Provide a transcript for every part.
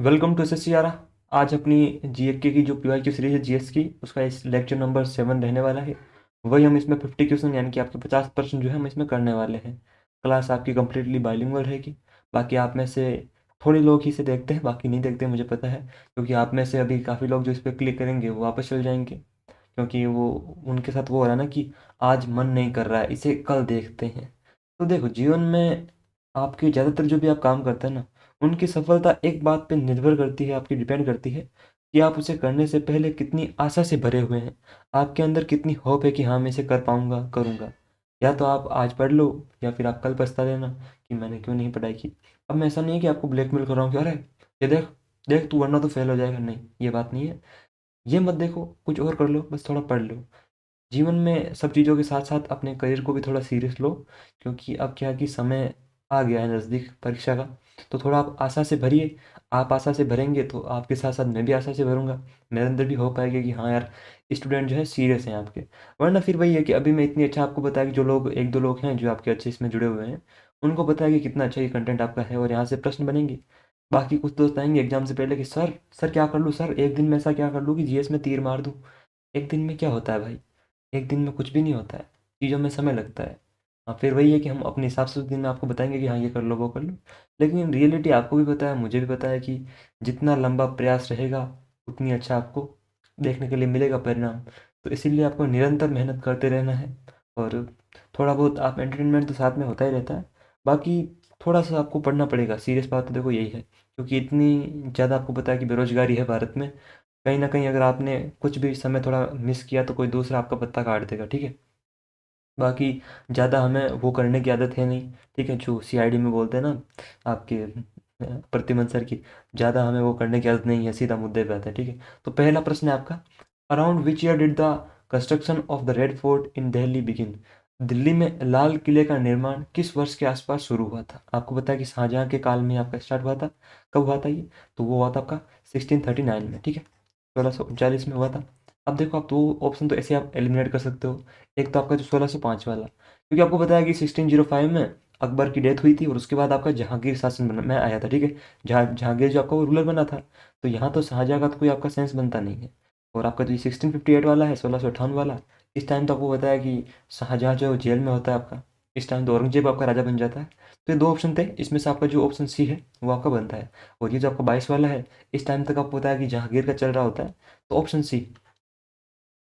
Welcome to SSC आरा। आज अपनी जीएके की जो पीवाईक्यू सीरीज है जीएस की, उसका इस लेक्चर नंबर 7 रहने वाला है। वही हम इसमें 50 क्वेश्चन यानी कि आपके 50% जो है हम इसमें करने वाले हैं। क्लास आपकी कंप्लीटली बाइलिंगुअल रहेगी। बाकी आप में से थोड़े लोग ही इसे देखते हैं, बाकी नहीं देखते, मुझे पता है, क्योंकि आप में से अभी काफ़ी लोग जो इस पर क्लिक करेंगे वो वापस चल जाएंगे, क्योंकि वो उनके साथ वो हो रहा है ना कि आज मन नहीं कर रहा है, इसे कल देखते हैं। तो देखो, जीवन में आपके ज़्यादातर जो भी आप काम करते हैं ना, उनकी सफलता एक बात पे निर्भर करती है, आपकी डिपेंड करती है कि आप उसे करने से पहले कितनी आशा से भरे हुए हैं। आपके अंदर कितनी होप है कि हाँ, मैं इसे कर पाऊंगा, करूंगा। या तो आप आज पढ़ लो, या फिर आप कल पछता लेना कि मैंने क्यों नहीं पढ़ाई की। अब मैं ऐसा नहीं है कि आपको ब्लैकमेल कर रहा हूँ कि अरे ये देख, देख तू वरना तो फेल हो जाएगा, नहीं, ये बात नहीं है। ये मत देखो, कुछ और कर लो, बस थोड़ा पढ़ लो। जीवन में सब चीज़ों के साथ साथ अपने करियर को भी थोड़ा सीरियस लो, क्योंकि अब क्या है कि समय आ गया है नज़दीक परीक्षा का। तो थोड़ा आप आशा से भरिए। आप आशा से भरेंगे तो आपके साथ साथ मैं भी आशा से भरूंगा। मेरे अंदर भी हो पाएगा कि हाँ यार, स्टूडेंट जो है सीरियस हैं आपके। वरना फिर वही है कि अभी मैं इतनी अच्छा आपको बताया कि जो लोग, एक दो लोग हैं जो आपके अच्छे इसमें जुड़े हुए हैं, उनको पता है कि कितना अच्छा ये कंटेंट आपका है और यहाँ से प्रश्न बनेंगे। बाकी कुछ दोस्त आएंगे एग्जाम से पहले कि सर सर क्या कर लूँ, सर एक दिन में ऐसा क्या कर लूँ कि जीएस में तीर मार दूँ। एक दिन में क्या होता है भाई, एक दिन में कुछ भी नहीं होता है, चीज़ों में समय लगता है। हाँ, फिर वही है कि हम अपने हिसाब से उस दिन में आपको बताएंगे कि हाँ ये कर लो, वो कर लो। लेकिन रियलिटी आपको भी पता है, मुझे भी पता है कि जितना लंबा प्रयास रहेगा उतनी अच्छा आपको देखने के लिए मिलेगा परिणाम। तो इसीलिए आपको निरंतर मेहनत करते रहना है। और थोड़ा बहुत आप एंटरटेनमेंट तो साथ में होता ही रहता है। बाकी थोड़ा सा आपको पढ़ना पड़ेगा, सीरियस बात तो देखो यही है, क्योंकि इतनी ज़्यादा आपको पता है कि बेरोजगारी है भारत में। कहीं ना कहीं अगर आपने कुछ भी समय थोड़ा मिस किया तो कोई दूसरा आपका पत्ता काट देगा, ठीक है। बाकी ज़्यादा हमें वो करने की आदत है नहीं, ठीक है, जो सीआईडी में बोलते हैं ना आपके प्रतिमन सर की, ज़्यादा हमें वो करने की आदत नहीं है, सीधा मुद्दे पे आता है, ठीक है। तो पहला प्रश्न है आपका, around which year did the construction of the Red fort in Delhi begin. Delhi में लाल किले का निर्माण किस वर्ष के आसपास शुरू हुआ था। आपको पता है कि शाहजहाँ के काल में आपका स्टार्ट हुआ था। कब हुआ था ये, तो वो हुआ था आपका 1639 में, ठीक है, 1639 में हुआ था। अब देखो, आप दो ऑप्शन तो ऐसे आप एलिमिनेट कर सकते हो। एक तो आपका जो 1605 वाला, क्योंकि आपको पता है कि 1605 में अकबर की डेथ हुई थी और उसके बाद आपका जहांगीर शासन बना में आया था, ठीक है। जहांगीर जो आपका वो रूलर बना था। तो यहाँ तो शाहजहाँ का तो कोई आपका सेंस बनता नहीं है। और आपका जो 1658 वाला है, 1658 वाला, इस टाइम तो आपको पता है कि शाहजहाँ जो है वो जेल में होता है आपका। इस टाइम तो औरंगजेब आपका राजा बन जाता है। तो ये दो ऑप्शन थे, इसमें से आपका जो ऑप्शन सी है वो आपका बनता है। और ये जो आपका 22 वाला है, इस टाइम तक आपको पता है कि जहांगीर का चल रहा होता है। तो ऑप्शन सी,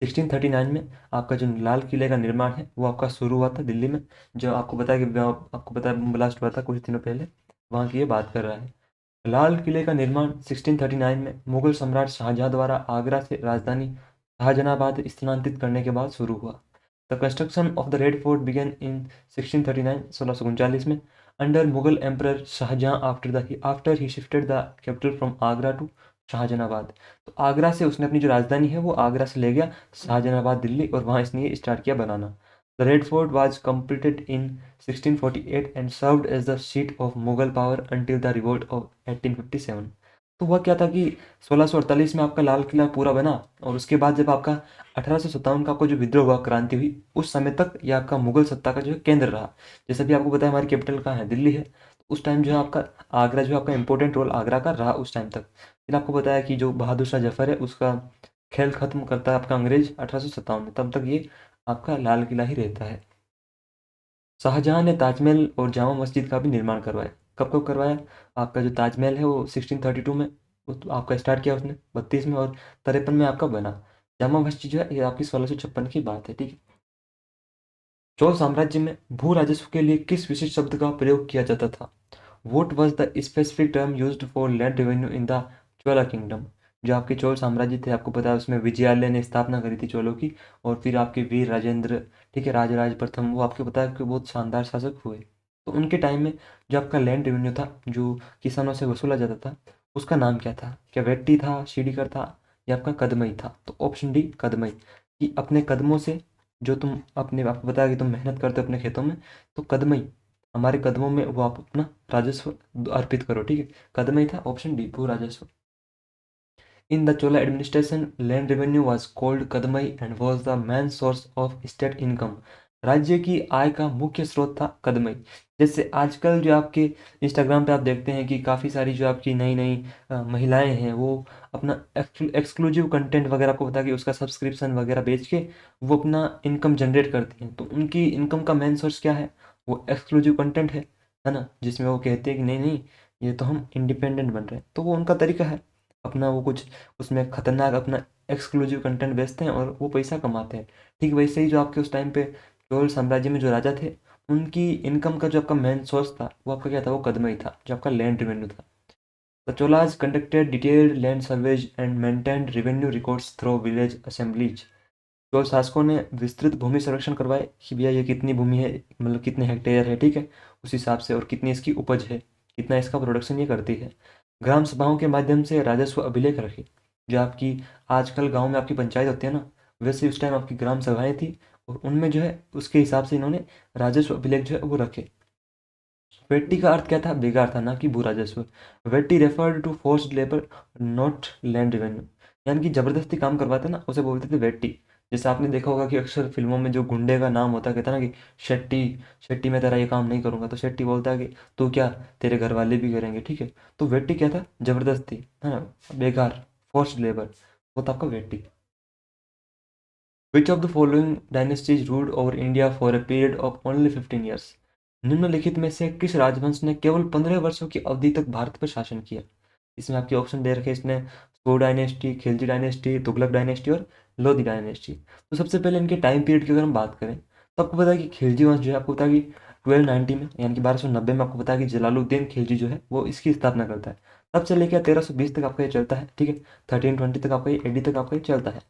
1639 में आपका जो लाल किले का निर्माण है वो आपका शुरू हुआ था दिल्ली में। जो आपको पता है कि आपको पता है बम ब्लास्ट हुआ था कुछ दिनों पहले, वहाँ की ये बात कर रहा है। लाल किले का निर्माण 1639 में मुगल सम्राट शाहजहाँ द्वारा आगरा से राजधानी शाहजहानाबाद स्थानांतरित करने के बाद शुरू हुआ। The construction of the Red Fort began in 1639, 1639 में, under Mughal emperor Shahjahan after he shifted the capital from Agra to Shahjahanabad. तो आगरा से उसने अपनी जो राजधानी है वो आगरा से ले गया शाहजहानाबाद दिल्ली, और वहाँ इसने ये स्टार्ट किया बनाना। The Red Fort was completed in 1648 and served as the seat of Mughal power until the revolt of 1857। तो हुआ क्या था कि 1648 में आपका लाल किला पूरा बना, और उसके बाद जब आपका 1857 का आपको जो विद्रोह हुआ, क्रांति हुई, उस समय तक ये आपका मुगल सत्ता का जो है केंद्र रहा। जैसे भी आपको पता है हमारी कैपिटल कहाँ है, दिल्ली है। तो उस टाइम जो है आपका आगरा जो है आपका इंपॉर्टेंट रोल आगरा का रहा उस टाइम तक। फिर आपको पता है कि जो बहादुर शाह जफर है उसका खेल खत्म करता है आपका अंग्रेज 1857 में, तब तक ये आपका लाल किला ही रहता है। शाहजहाँ ने ताजमहल और जामा मस्जिद का भी निर्माण करवाया। कब कब करवाया, आपका जो ताजमहल है वो 1632 में, वो तो आपका स्टार्ट किया उसने 32 में, और 53 में आपका बना। जामा मस्जिद जो है ये आपकी 1656 की बात है, ठीक है। चोल साम्राज्य में भू राजस्व के लिए किस विशिष्ट शब्द का प्रयोग किया जाता था। Vote was the specific term used for land revenue in the Chola kingdom. जो आपके चोल साम्राज्य थे, आपको पता है उसमें विजयालय ने स्थापना करी थी चोलों की। और फिर आपके वीर राजेंद्र, ठीक है, राजराज प्रथम, वो आपको पता है कि बहुत शानदार शासक हुए। तो उनके टाइम में जो आपका लैंड रेवेन्यू था, जो किसानों से वसूला जाता था, उसका नाम क्या था। क्या वेट्टी था, सीढ़ीकर था, या आपका कदमई था। तो ऑप्शन डी कदमई, कि अपने कदमों से जो तुम अपने, आपको बताया कि तुम मेहनत करते हो अपने खेतों में, तो कदमई, हमारे कदमों में वो आप अपना राजस्व अर्पित करो, ठीक है। कदम ही था ऑप्शन डी, भू राजस्व। In the Chola administration land revenue was called kadamai and was the main source of state income. राज्य की आय का मुख्य स्रोत था कदमई। जैसे आजकल जो आपके इंस्टाग्राम पे आप देखते हैं कि काफ़ी सारी जो आपकी नई नई महिलाएं हैं, वो अपना एक्सक्लूसिव कंटेंट वगैरह, आपको बता कि उसका सब्सक्रिप्शन वगैरह बेच के वो अपना इनकम जनरेट करती हैं। तो उनकी इनकम का मेन सोर्स क्या है? वो एक्सक्लूसिव कंटेंट है ना, जिसमें वो कहते हैं कि नहीं नहीं, ये तो हम इंडिपेंडेंट बन रहे हैं। तो वो उनका तरीका है अपना, वो कुछ उसमें खतरनाक अपना एक्सक्लूसिव कंटेंट बेचते हैं और वो पैसा कमाते हैं। ठीक वैसे ही जो आपके उस टाइम पे चोल साम्राज्य में जो राजा थे, उनकी इनकम का जो आपका मेन सोर्स था वो आपका क्या था? वो कदमई था, जो आपका लैंड रेवेन्यू था। The Cholas conducted detailed land surveys and maintained revenue records through village assemblies. Chola शासकों ने विस्तृत भूमि सर्वेक्षण करवाए कि भैया ये कितनी भूमि है, मतलब कितने हेक्टेयर है, ठीक है, उस हिसाब से, और कितनी इसकी उपज है, कितना इसका प्रोडक्शन ये करती है। ग्राम सभाओं के माध्यम से राजस्व अभिलेख रखे। जो आपकी आजकल गांव में आपकी पंचायत होती है ना, वैसे उस टाइम आपकी ग्राम सभाएं थी, और उनमें जो है उसके हिसाब से इन्होंने राजस्व अभिलेख जो है वो रखे। वेट्टी का अर्थ क्या था? बेकार था, ना कि भू राजस्व। Vetti referred to forced labour, not land revenue. यानी कि जबरदस्ती काम करवाते ना, उसे बोलते थे वेट्टी। जैसे आपने देखा होगा कि अक्सर फिल्मों में जो गुंडे का नाम होता है, कहता है ना कि शेट्टी, शेट्टी मैं तेरा ये काम नहीं करूंगा, तो शेट्टी बोलता है कि तू क्या, तेरे घर वाले भी करेंगे, ठीक है। तो वेट्टी क्या था? जबरदस्ती, है ना, बेकार, फोर्स्ड लेबर, वो था आपका vetti. Which of the following dynasties ruled over India for a period of only 15 years? निम्नलिखित में से किस राजवंश ने केवल 15 वर्षों की अवधि तक भारत पर शासन किया? इसमें आपके ऑप्शन दे रखे हैं इसने: सो dynasty, Khilji dynasty, Tughlaq dynasty और लोधी डायनेस्टी। तो सबसे पहले इनके टाइम पीरियड की अगर हम बात करें, तो आपको पता है कि खिलजी वंश जो है, आपको पता है कि 1290 में, यानी कि 1290 में, आपको पता है कि जलालुद्दीन खिलजी जो है वो इसकी स्थापना करता है। तब से लेकर 1320 तक आपका ये चलता है, ठीक है। 1320 तक आपका ये, एडी तक आपका ये चलता है।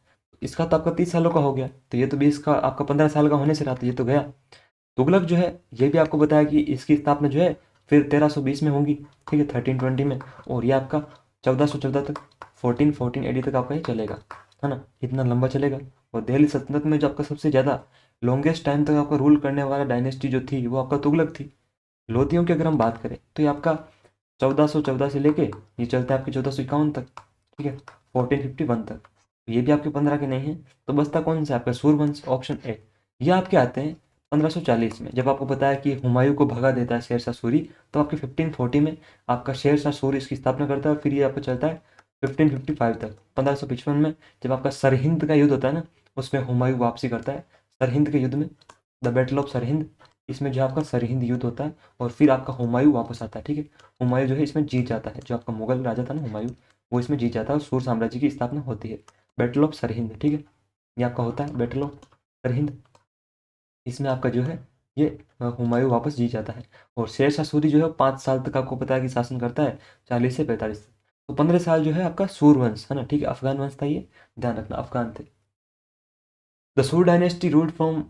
इसका तो आपका 30 सालों का हो गया, तो ये तो 20 का आपका 15 साल का होने से रहा, तो ये तो गया। तुगलक जो है, ये भी आपको बताया कि इसकी स्थापना जो है फिर 1320 में होगी, ठीक है, 1320 में। और ये आपका 1414 तक, 1480 तक आपका ये चलेगा, है ना, इतना लंबा चलेगा। और दिल्ली सल्तनत में जो आपका सबसे ज़्यादा लॉन्गेस्ट टाइम तक आपका रूल करने वाला डायनेस्टी जो थी, वो आपका तुगलक थी। लोधियों की अगर हम बात करें, तो ये आपका 1414 से लेके ये चलता है आपके 1451 तक, ठीक है, 1451 तक। ये भी आपके 15 के नहीं है। तो बचता कौन सा? आपका सूर्यवंश, ऑप्शन ए। ये आपके आते हैं 1540 में, जब आपको पता है कि हुमायूं को भगा देता है शेरशाह सूरी। तो आपके 1540 में आपका शेरशाह सूरी इसकी स्थापना करता है, और फिर ये आपको चलता है 1555 तक। 1555 में जब आपका सरहिंद का युद्ध होता है ना, उसमें हुमायूं वापसी करता है सरहिंद के युद्ध में, द बैटल ऑफ सरहिंद। इसमें जो आपका सरहिंद युद्ध होता है, और फिर आपका हुमायूं वापस आता है, ठीक है। हुमायूं जो है इसमें जीत जाता है, जो आपका मुगल राजा था ना हुमायूं, वो इसमें जीत जाता है, और सूर साम्राज्य की स्थापना होती है। बैटल ऑफ सरहिंद, ठीक है, ये आपका होता है बैटल ऑफ सरहिंद। इसमें आपका जो है ये हुमायूं वापस जीत जाता है। और शेरशाह सूरी जो है 5 साल तक आपको पता है कि शासन करता है, 40 से 45 तक। तो 15 साल जो है आपका सूरवंश, है ना, ठीक है, अफगान वंश था ये, ध्यान रखना, अफगान थे। The Sur dynasty ruled from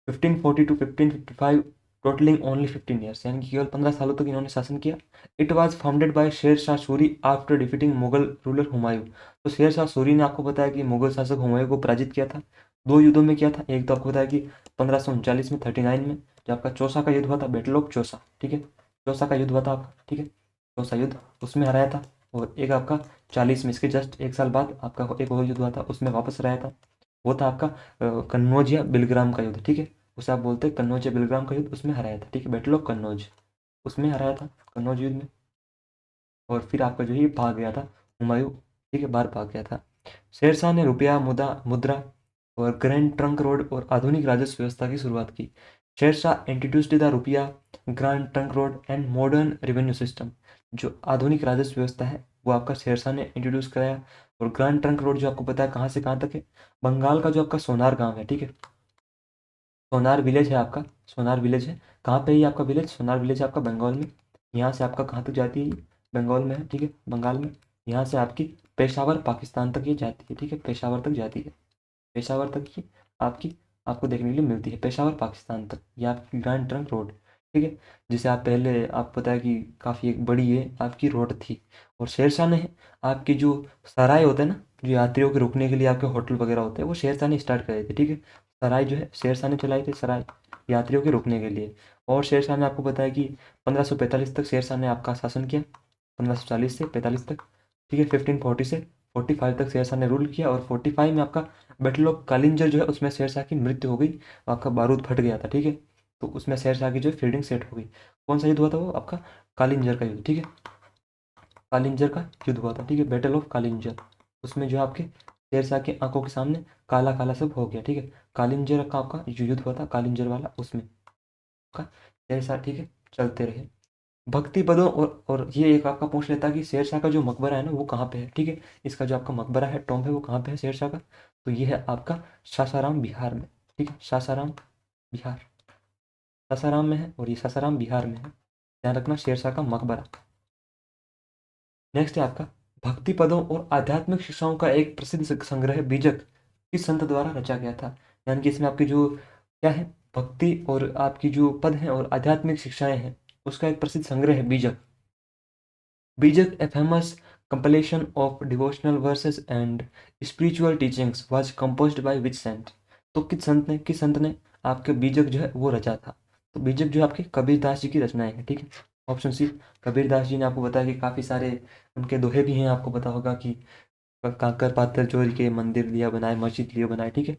1540 to 1555, totalling only 15 years, यानी कि केवल 15 सालों तक इन्होंने शासन किया। It was founded by Sher Shah Suri after defeating Mughal ruler Humayun. तो शेर शाह सूरी ने, आपको बताया कि मुगल शासक हुमायूं को पराजित किया था। 2 युद्धों में किया था। एक तो आपको बताया कि 1539 में, 39 में, जो आपका चौसा का युद्ध हुआ था, बैटल ऑफ चौसा, ठीक है, चौसा का युद्ध हुआ था आपका, ठीक है, चौसा युद्ध, उसमें हराया था। और एक आपका 40 में, इसके जस्ट 1 साल बाद आपका एक और युद्ध हुआ था, उसमें वापस हराया था। वो था आपका कन्नौज या बिलग्राम का युद्ध, ठीक है, उसे आप बोलते हैं कन्नौज या बिलग्राम का युद्ध, उसमें हराया था, ठीक है, बैटल ऑफ कन्नौज, उसमें हराया था कन्नौज युद्ध में। और फिर आपका जो है ये भाग गया था हुमायूं, ठीक है, बाहर भाग गया था। शेरशाह ने रुपया, मुद्रा और ग्रैंड ट्रंक रोड और आधुनिक राजस्व व्यवस्था की शुरुआत की। शेरशाह इंट्रोड्यूस्ड द रुपया, grand trunk road and modern revenue system. जो आधुनिक राजस्व व्यवस्था है वो आपका शेरशाह ने इंट्रोड्यूस कराया। और ग्रैंड ट्रंक रोड जो आपको पता है कहाँ से कहाँ तक है? बंगाल का जो आपका सोनार गांव है, ठीक है, सोनार विलेज है आपका, सोनार विलेज है। कहाँ पे है ये आपका विलेज? सोनार विलेज है आपका बंगाल में। यहाँ से आपका कहाँ तक जाती है ये? बंगाल में है, ठीक है, बंगाल में। यहाँ से आपकी पेशावर पाकिस्तान तक ये जाती है, ठीक है, पेशावर तक जाती है। पेशावर तक ये आपकी, आपको देखने के लिए मिलती है, पेशावर पाकिस्तान तक, ये आपकी ग्रैंड ट्रंक रोड, ठीक है। जिसे आप पहले, आपको पता है कि काफ़ी एक बड़ी ये आपकी रोड थी। और शेरशाह ने आपकी जो सराय होते हैं ना, जो यात्रियों के रुकने के लिए आपके होटल वगैरह होते हैं, वो शेरशाह ने स्टार्ट कराए थे, ठीक है। सराय जो है शेरशाह ने चलाई थी, सराय यात्रियों के रुकने के लिए। और शेरशाह ने, आपको बताया कि 1545 तक शेरशाह ने आपका शासन किया, 1540 से 45 तक, ठीक है, 1540 से 45 तक शेरशाह ने रूल किया, और 45 में आपका बैटल ऑफ कालिंजर जो है उसमें शेरशाह की मृत्यु हो गई, आपका बारूद फट गया था, ठीक है। तो उसमें शेरशाह की जो है फील्डिंग सेट हो गई। कौन सा युद्ध हुआ था वो? आपका कालिंजर का युद्ध, ठीक है। कालिंजर का युद्ध हुआ था, ठीक है, बैटल ऑफ कालिंजर। उसमें जो आपके शेरशाह की आंखों के सामने काला काला सब हो गया, ठीक है। कालिंजर का आपका जो युद्ध हुआ था कालिंजर वाला, उसमें का शेरशाह, ठीक है, चलते रहे। भक्ति पदों और ये एक आपका पूछ लेता कि शेरशाह का जो मकबरा है ना वो कहाँ पे है, ठीक है। इसका जो आपका मकबरा है, टॉम्ब है, वो कहाँ पे है शेरशाह का? तो ये है आपका सासाराम बिहार में, ठीक है, सासाराम बिहार, सासाराम में है, और ये सासाराम बिहार में है। ध्यान रखना, शेरशाह का मकबरा। नेक्स्ट है आपका भक्ति पदों और आध्यात्मिक शिक्षाओं का एक प्रसिद्ध संग्रह बीजक किस संत द्वारा रचा गया था? यानी कि इसमें आपकी जो क्या है, भक्ति और आपकी जो पद हैं और आध्यात्मिक शिक्षाएं हैं, उसका एक प्रसिद्ध संग्रह है बीजक। बीजक, a famous compilation of devotional verses and spiritual teachings, was composed by which saint? तो किस संत ने आपके बीजक जो है वो रचा था? तो बीजक जो है आपके कबीरदास जी की रचनाएं हैं, ठीक है। ऑप्शन सी, कबीरदास जी ने आपको बताया कि काफ़ी सारे उनके दोहे भी हैं, आपको पता होगा कि काकर पाथर चोरी के मंदिर लिया बनाए, मस्जिद लियो बनाए, ठीक है।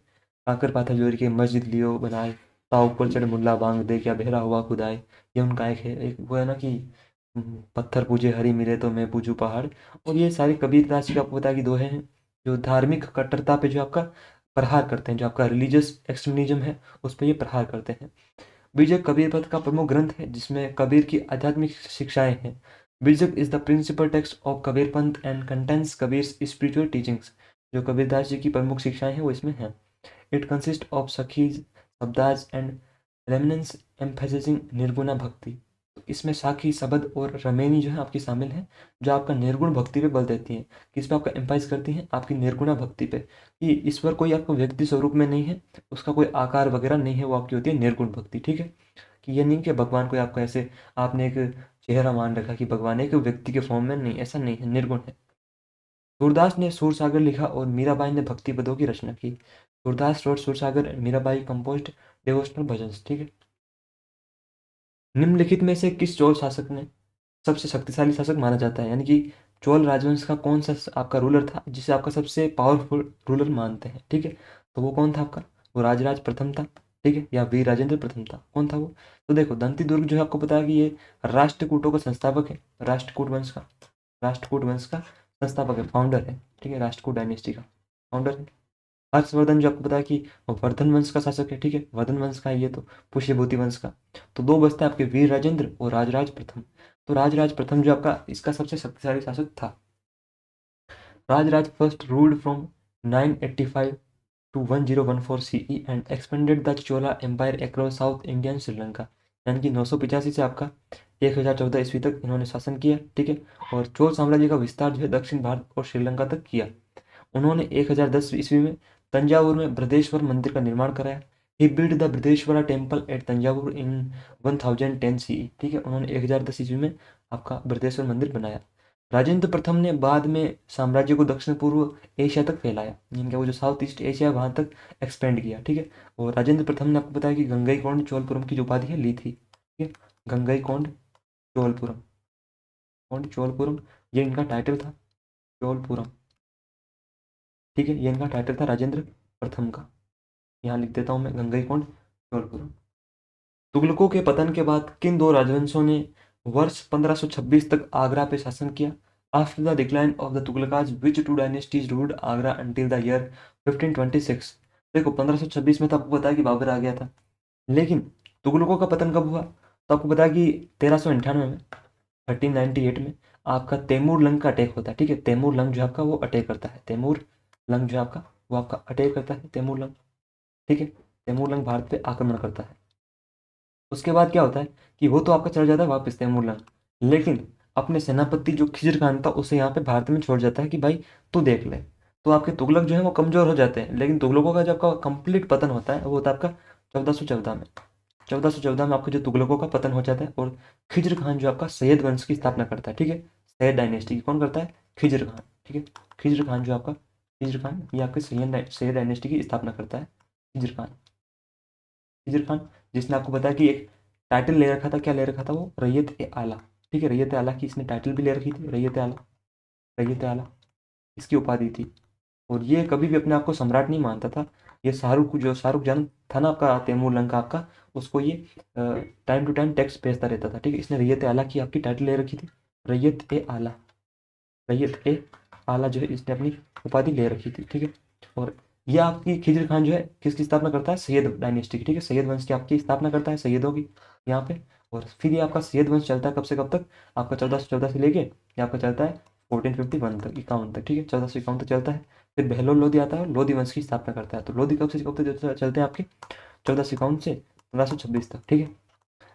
काकर पाथर चोरी के मस्जिद लियो बनाए, ताऊ पर चढ़ मुल्ला बांग दे, क्या बहरा हुआ खुदाए। ये उनका एक है, एक वो है ना कि पत्थर पूजे हरि मिले तो मैं पूजू पहाड़। और ये सारे कबीरदास जी का आपको पता है कि दोहे हैं जो धार्मिक कट्टरता पे जो आपका प्रहार करते हैं, जो आपका रिलीजियस एक्सट्रीमिज्म है उस पर ये प्रहार करते हैं। बीजक कबीर पथ का प्रमुख ग्रंथ है जिसमें कबीर की आध्यात्मिक शिक्षाएं हैं। Bijak is the principal text of Kabir Panth and contents Kabir spiritual teachings. जो कबीरदास जी की प्रमुख शिक्षाएं हैं वो इसमें हैं। It consist of sakhis, shabdas and ramainis emphasising nirguna bhakti. तो इसमें साखी, शब्द और रमेनी जो है आपकी शामिल हैं, जो आपका निर्गुण भक्ति पे बल देती हैं। किस पे आपका एम्फाइज करती हैं? आपकी निर्गुणा भक्ति पे, कि ईश्वर कोई आपको व्यक्ति स्वरूप में नहीं है, उसका कोई आकार वगैरह नहीं है, वो आपकी होती है निर्गुण भक्ति, ठीक है। कि ये नहीं कि भगवान कोई आपको ऐसे आपने एक चेहरा मान रखा कि भगवान एक व्यक्ति के फॉर्म में, नहीं, ऐसा नहीं है, निर्गुण है। सूरदास ने सूरसागर लिखा और मीराबाई ने भक्ति पदों की रचना की। Surdas wrote Sursagar, Mirabai composed devotional bhajan, ठीक है। निम्नलिखित में से किस चोल शासक ने सबसे शक्तिशाली शासक माना जाता है? यानी कि चोल राजवंश का कौन सा आपका रूलर था जिसे आपका सबसे पावरफुल रूलर मानते हैं, ठीक है। तो वो कौन था आपका? वो राजराज प्रथम था, ठीक है, या वीर राजेंद्र प्रथम था, कौन था वो? तो देखो, दंती दुर्ग जो है आपको पता है कि ये राष्ट्रकूटों का संस्थापक है, राष्ट्रकूट वंश का संस्थापक है, फाउंडर है, ठीक है, राष्ट्रकूट डायनेस्टी का फाउंडर है। हर्षवर्धन जो आपको पता है कि वर्धन वंश का शासक है, ठीक है, वर्धन वंश का है ये, तो पुष्यभूति वंश का। तो दो बचता है आपके, वीर राजेंद्र और राजराज प्रथम। तो राजराज प्रथम जो आपका इसका सबसे शक्तिशाली शासक था। Rajaraja first ruled from 985 to 1014 CE and expanded the Chola Empire across South India and Sri Lanka. यानी कि 985 से आपका 1014 ईस्वी तक इन्होंने शासन किया, ठीक है। और चोल साम्राज्य का विस्तार जो है दक्षिण भारत और श्रीलंका तक किया। उन्होंने 1010 ईस्वी में तंजावुर में बृहदेश्वर मंदिर का निर्माण कराया। He build the Brihadeshwara temple at Thanjavur in 1010 CE, ठीक है। उन्होंने 1010 ईस्वी में आपका बृहदेश्वर मंदिर बनाया। राजेंद्र प्रथम ने बाद में साम्राज्य को दक्षिण पूर्व एशिया तक फैलाया, यानी कि वो जो साउथ ईस्ट एशिया है वहाँ तक एक्सपेंड किया, ठीक है। और राजेंद्र प्रथम ने आपको बताया कि गंगईकोंड चोलपुरम की जो उपाधि है ली थी, ठीक है। गंगईकोंड चोलपुरम, कौंड चोलपुरम, ये इनका टाइटल था, चोलपुरम, ठीक है, ये इनका टाइटल था राजेंद्र प्रथम का। यहाँ लिख देता हूँ मैं, गंगईकोंड चोलपुरम। तुगलकों के पतन के बाद किन दो राजवंशों ने वर्ष 1526 तक आगरा पे शासन किया? After the decline of the Tughlaqs which two dynasties ruled Agra until the year 1526? देखो, 1526 में तो आपको पता है कि बाबर आ गया था, लेकिन तुगलकों का पतन कब हुआ? तो आपको पता है कि 1398 में, 1398 में आपका तैमूर लंग का अटैक होता है, ठीक है। तैमूर लंग जो आपका वो अटैक करता है, तैमूर लंग जो आपका वो आपका अटैक करता है, तैमूर लंग, ठीक है। तैमूर लंग भारत पे आक्रमण करता है। उसके बाद क्या होता है कि वो तो आपका चला जाता है वापस तैमूर लंग, लेकिन अपने सेनापति जो खिजर खान था उसे यहाँ पे भारत में छोड़ जाता है कि भाई तू देख ले। तो आपके तुगलक जो है वो कमजोर हो जाते हैं, लेकिन तुगलकों का जो आपका कंप्लीट पतन होता है वो होता है आपका 1414 में। 1414 में आपके जो तुगलकों का पतन हो जाता है और खिजर खान जो आपका सैयद वंश की स्थापना करता है, ठीक है। सैयद डायनेस्टी की कौन करता है? खिजर खान, ठीक है। खिजर खान जो आपका, खिजर खान ये आपके सैयद डायनेस्टी की स्थापना करता है, खिजर खान। खिजर खान जिसने आपको बताया कि एक टाइटल ले रखा था, क्या ले रखा था वो? रैयत ए आला, ठीक है। रैयत ए आला की इसने टाइटल भी ले रखी थी, रैयत ए आला, रैयत ए आला। इसकी उपाधि थी। और ये कभी भी अपने आप को सम्राट नहीं मानता था। ये शाहरुख जान था ना आपका, तैमूर लंग का आपका, उसको ये टाइम टू टाइम टैक्स भेजता रहता था, ठीक है। इसने रैयत आला की आपकी टाइटल ले रखी थी, रैयत ए आला, रैयत ए आला जो है इसने अपनी उपाधि ले रखी थी, ठीक है। और ये आपकी खिजर खान जो है किसकी स्थापना करता है, सैयद डायनेस्टी की, ठीक है, सैयद वंश की आपकी स्थापना करता है, सैयदों की यहाँ पे। और फिर ये आपका सैयद वंश चलता है कब से कब तक, आपका 1414 से लेके ये आपका चलता है 1451 तक, 51 तक, ठीक है, 1451 तक चलता है। फिर बहलोल लोधी आता है, लोधी वंश की स्थापना करता है। तो लोधी कब से कब तक चलते हैं आपके, 1451 से 1526 तक, ठीक है।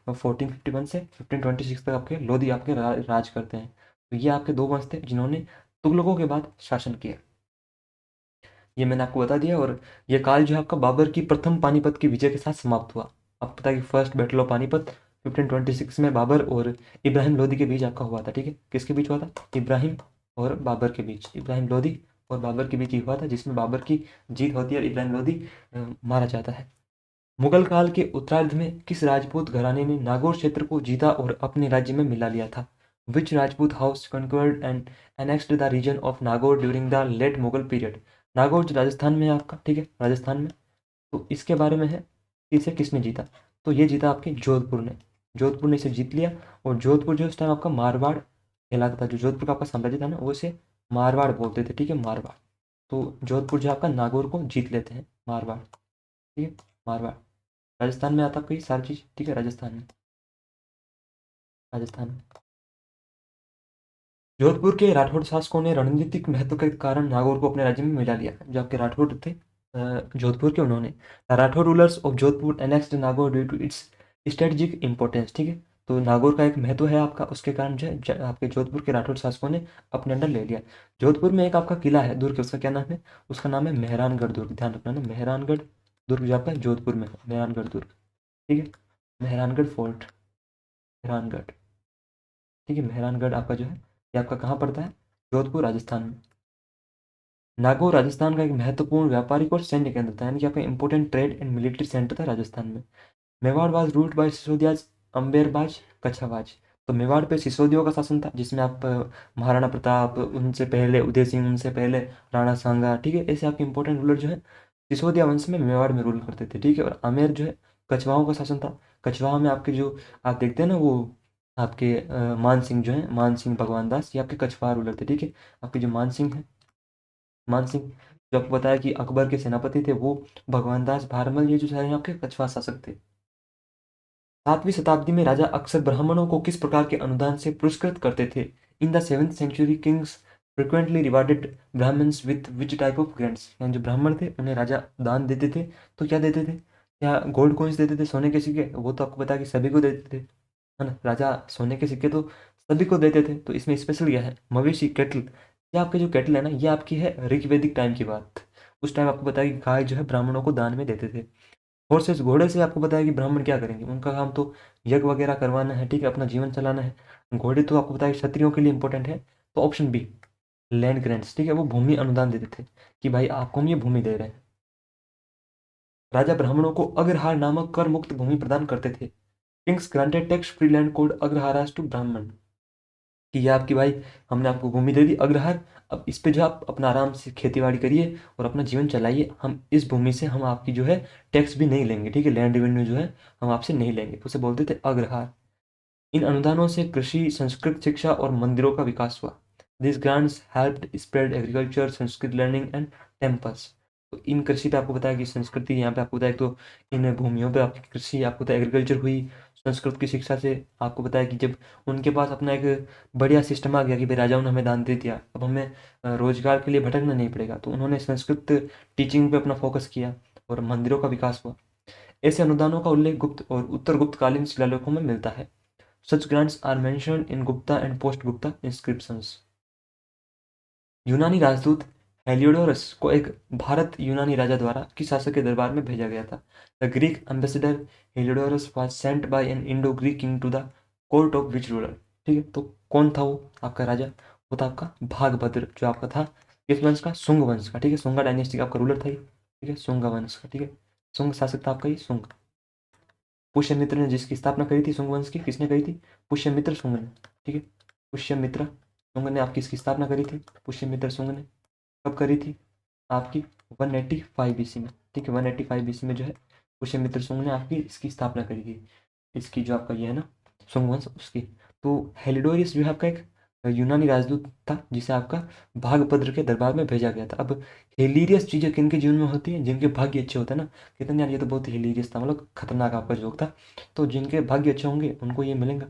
और 1451 से 1526 तक आपके लोधी आपके राज करते हैं। तो ये आपके दो वंश थे जिन्होंने तुगलकों के बाद शासन किया। ये मैंने आपको बता दिया। और ये काल जो है आपका बाबर की प्रथम पानीपत की विजय के साथ समाप्त हुआ। आपको पता है कि फर्स्ट बैटल ऑफ पानीपत 1526 में बाबर और इब्राहिम लोधी के बीच आपका हुआ था, ठीक है। किसके बीच हुआ था, इब्राहिम और बाबर के बीच, इब्राहिम लोधी और बाबर के बीच ही हुआ था, जिसमें बाबर की जीत होती है और इब्राहिम लोधी मारा जाता है। मुगल काल के उत्तरार्ध में किस राजपूत घराने ने नागौर क्षेत्र को जीता और अपने राज्य में मिला लिया था? Which Rajput house conquered and annexed the region of Nagaur during the late Mughal period? Nagaur जो राजस्थान में है आपका, ठीक है, राजस्थान में। तो इसके बारे में है कि इसे किसने जीता। तो ये जीता आपके जोधपुर ने, जोधपुर ने इसे जीत लिया। और जोधपुर जो उस टाइम आपका मारवाड़ कहलाता था, जो जोधपुर का आपका साम्राज्य था ना, वो इसे मारवाड़ बोलते थे, ठीक है, मारवाड़। तो जोधपुर जो आपका नागौर को जीत लेते हैं, मारवाड़, ठीक है, मारवाड़। राजस्थान में आता कोई सारी चीज़, ठीक है, राजस्थान में, राजस्थान में। जोधपुर के राठौड़ शासकों ने रणनीतिक महत्व के कारण नागौर को अपने राज्य में मिला लिया। जो आपके राठौड़ थे जोधपुर के, उन्होंने Rathore rulers of Jodhpur annexed Nagaur due to its strategic importance, ठीक है। तो नागौर का एक महत्व है आपका, उसके कारण जो है आपके जोधपुर के राठौड़ शासकों ने अपने अंडर ले लिया। जोधपुर में एक आपका किला है दुर्ग, उसका क्या नाम है, उसका नाम है मेहरानगढ़ दुर्ग। ध्यान रखना ना, मेहरानगढ़ दुर्ग जो आपका जोधपुर में है, मेहरानगढ़ दुर्ग, ठीक है, मेहरानगढ़ फोर्ट, मेहरानगढ़, ठीक है। मेहरानगढ़ आपका जो है ये आपका कहाँ पड़ता है, जोधपुर राजस्थान में। नागौर राजस्थान का एक महत्वपूर्ण व्यापारिक और सैन्य केंद्र था, यानी कि आपका important trade and military centre था राजस्थान में। Mewar was ruled by Sisodiyas, अम्बेरबाज, कच्छावाज। तो मेवाड़ पे सिसोदियों का शासन था, जिसमें आप महाराणा प्रताप, उनसे पहले उदय सिंह, उनसे पहले राणा सांगा, ठीक है, ऐसे आपके इंपॉर्टेंट रूलर जो है सिसोदिया वंश में मेवाड़ में रूल करते थे, ठीक है। और आमेर जो है कछवाहों का शासन था। कछवाहा में आपके जो आप देखते हैं ना वो आपके मान सिंह जो है, मान सिंह भगवान दास, ये आपके कछवाहा रूलर थे, ठीक है। आपके जो मान सिंह है, मान सिंह, जो आपको बताया कि अकबर के सेनापति थे, वो भगवान दास भारमल, ये जो सारे आपके कछवाहा शासक थे। 7वीं शताब्दी में राजा अक्सर ब्राह्मणों को किस प्रकार के अनुदान से पुरस्कृत करते थे? In the 7th century kings frequently rewarded Brahmins with which type of grants? यानी जो ब्राह्मण थे उन्हें राजा दान देते थे, तो क्या देते थे, क्या गोल्ड कॉइन्स देते थे, सोने के सिक्के? वो तो आपको पता है कि सभी को देते थे, है ना, राजा सोने के सिक्के तो सभी को देते थे। तो इसमें स्पेशल क्या है, मवेशी, केटल, ये आपके जो केटल है ना, ये आपकी है ऋग्वैदिक टाइम की बात। उस टाइम आपको पता है कि गाय जो है ब्राह्मणों को दान में देते थे। हॉर्सेस, घोड़े से आपको पता है कि ब्राह्मण क्या करेंगे, उनका काम तो यज्ञ वगैरह करवाना है, ठीक है, अपना जीवन चलाना है। घोड़े तो आपको पता है कि क्षत्रियों के लिए इंपॉर्टेंट है। तो ऑप्शन बी, लैंड ग्रेंट्स, ठीक है, वो भूमि अनुदान देते थे कि भाई आपको हम ये भूमि दे रहे हैं। राजा ब्राह्मणों को अग्रहार नामक कर मुक्त भूमि प्रदान करते थे। Kings granted tax free land called agraharas to Brahmin, कि ये आपकी भाई हमने आपको भूमि दे दी अग्रहार, अब इस पे जो आप अपना आराम से खेती बाड़ी करिए और अपना जीवन चलाइए, हम इस भूमि से हम आपकी जो है टैक्स भी नहीं लेंगे, ठीक है, लैंड रेवेन्यू जो है हम आपसे नहीं लेंगे, तो उसे बोलते थे अग्रहार। इन अनुदानों से कृषि, संस्कृत शिक्षा और मंदिरों का विकास हुआ। This grants helped spread agriculture, Sanskrit learning and temples. तो इन कृषि पे आपको बताया कि संस्कृति, यहाँ पे आपको बताया तो इन भूमियों पे आपकी कृषि, आपको बताया एग्रीकल्चर हुई। संस्कृत की शिक्षा से आपको बताया कि जब उनके पास अपना एक बढ़िया सिस्टम आ गया कि भाई राजाओं ने हमें दान दे दिया, अब हमें रोजगार के लिए भटकना नहीं पड़ेगा, तो उन्होंने संस्कृत टीचिंग पे अपना फोकस किया और मंदिरों का विकास हुआ। ऐसे अनुदानों का उल्लेख गुप्त और उत्तर गुप्तकालीन शिलालेखों में मिलता है। Such grants are mentioned in Gupta and post-Gupta inscriptions. यूनानी राजदूत हेलियोडोरस को एक भारत यूनानी राजा द्वारा किस शासक के दरबार में भेजा गया था? The Greek ambassador Heliodorus was sent by an Indo-Greek king to the court of which ruler? ठीक है, तो कौन था वो आपका राजा? वो था आपका भागभद्र, जो आपका था किस वंश का, शुंग वंश का, ठीक है, शुंगा डायनेस्टी का आपका रूलर था ये, ठीक है, शुंगा वंश का, ठीक है, शुंग शासक था आपका ये शुंग। पुष्यमित्र ने जिसकी स्थापना करी थी शुंग वंश की, किसने करी थी, पुष्यमित्र शुंग ने, ठीक है, पुष्यमित्र शुंग ने आपकी इसकी स्थापना करी थी, पुष्यमित्र शुंग ने। कब करी थी आपकी 185 BC में, ठीक है। 185 BC में जो है पुष्यमित्र सुंग ने आपकी इसकी स्थापना करी थी, इसकी जो आपका ये है ना सुंग वंश उसकी। तो हेलिडोरियस जो है आपका एक यूनानी राजदूत था जिसे आपका भागभद्र के दरबार में भेजा गया था। अब हिलीरियस चीज़ें किन के जीवन में होती हैं, जिनके भाग्य अच्छे होते हैं ना। कहते हैं यार ये तो बहुत हिलीरियस था, मतलब खतरनाक आपका जोक था। तो जिनके भाग्य अच्छे होंगे उनको ये मिलेगा।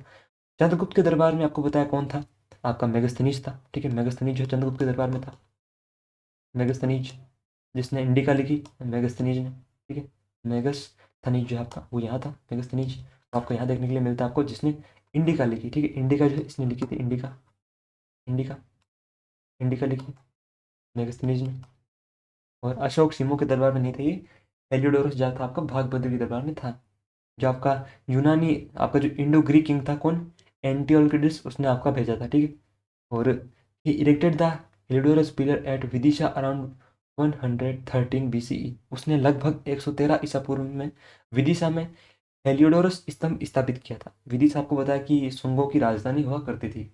चंद्रगुप्त के दरबार में आपको बताया कौन था, आपका मेगस्थनीज था, ठीक है। मेगस्थनीज जो चंद्रगुप्त के दरबार में था, मेगस्थनीज जिसने इंडिका लिखी, मेगस्थनीज ने, ठीक है। मेगस्थनीज जो है आपका वो यहाँ था, मेगस्थनीज आपको यहाँ देखने के लिए मिलता है आपको, जिसने इंडिका लिखी, ठीक है। इंडिका जो है इसने लिखी थी, इंडिका, इंडिका, इंडिका लिखी मेगस्थनीज ने। और अशोक सिमो के दरबार में नहीं था ये, हेलियोडोरस जो था आपका भागभद्र के दरबार में था। जो आपका यूनानी आपका जो इंडो ग्रीक किंग था कौन, एंटियोलकिडिस, उसने आपका भेजा था, ठीक है। और he erected the Heliodorus pillar at Vidisha around 113 BCE। उसने लगभग 113 ईसा पूर्व में विदिशा में हेलियोडोरस स्तंभ स्थापित किया था। विदिशा आपको बताया कि सुंगों की राजधानी हुआ करती थी,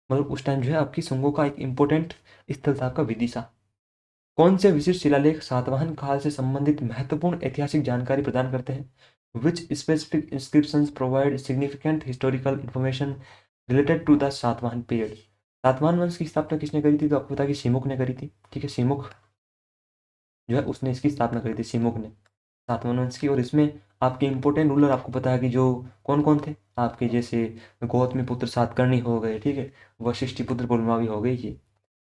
मतलब उस टाइम जो है आपकी सुंगों का एक इंपॉर्टेंट स्थल था आपका विदिशा। कौन से विशिष्ट शिलालेख सातवाहन काल से संबंधित महत्वपूर्ण ऐतिहासिक जानकारी प्रदान करते हैं। Which specific inscriptions provide significant historical information related to the Satavahana period. Satavahana वंश की स्थापना किसने करी थी, तो आपको पता है कि सिमुक ने करी थी, ठीक है। सिमुक जो है उसने इसकी स्थापना करी थी, सिमुक ने सातवाहन वंश की। और इसमें आपके इंपॉर्टेंट रूलर आपको पता है कि जो कौन कौन थे आपके, जैसे गौतमी पुत्र सातकर्णी हो गए, ठीक है। वशिष्ठी पुत्र पुलमावी हो गई ये।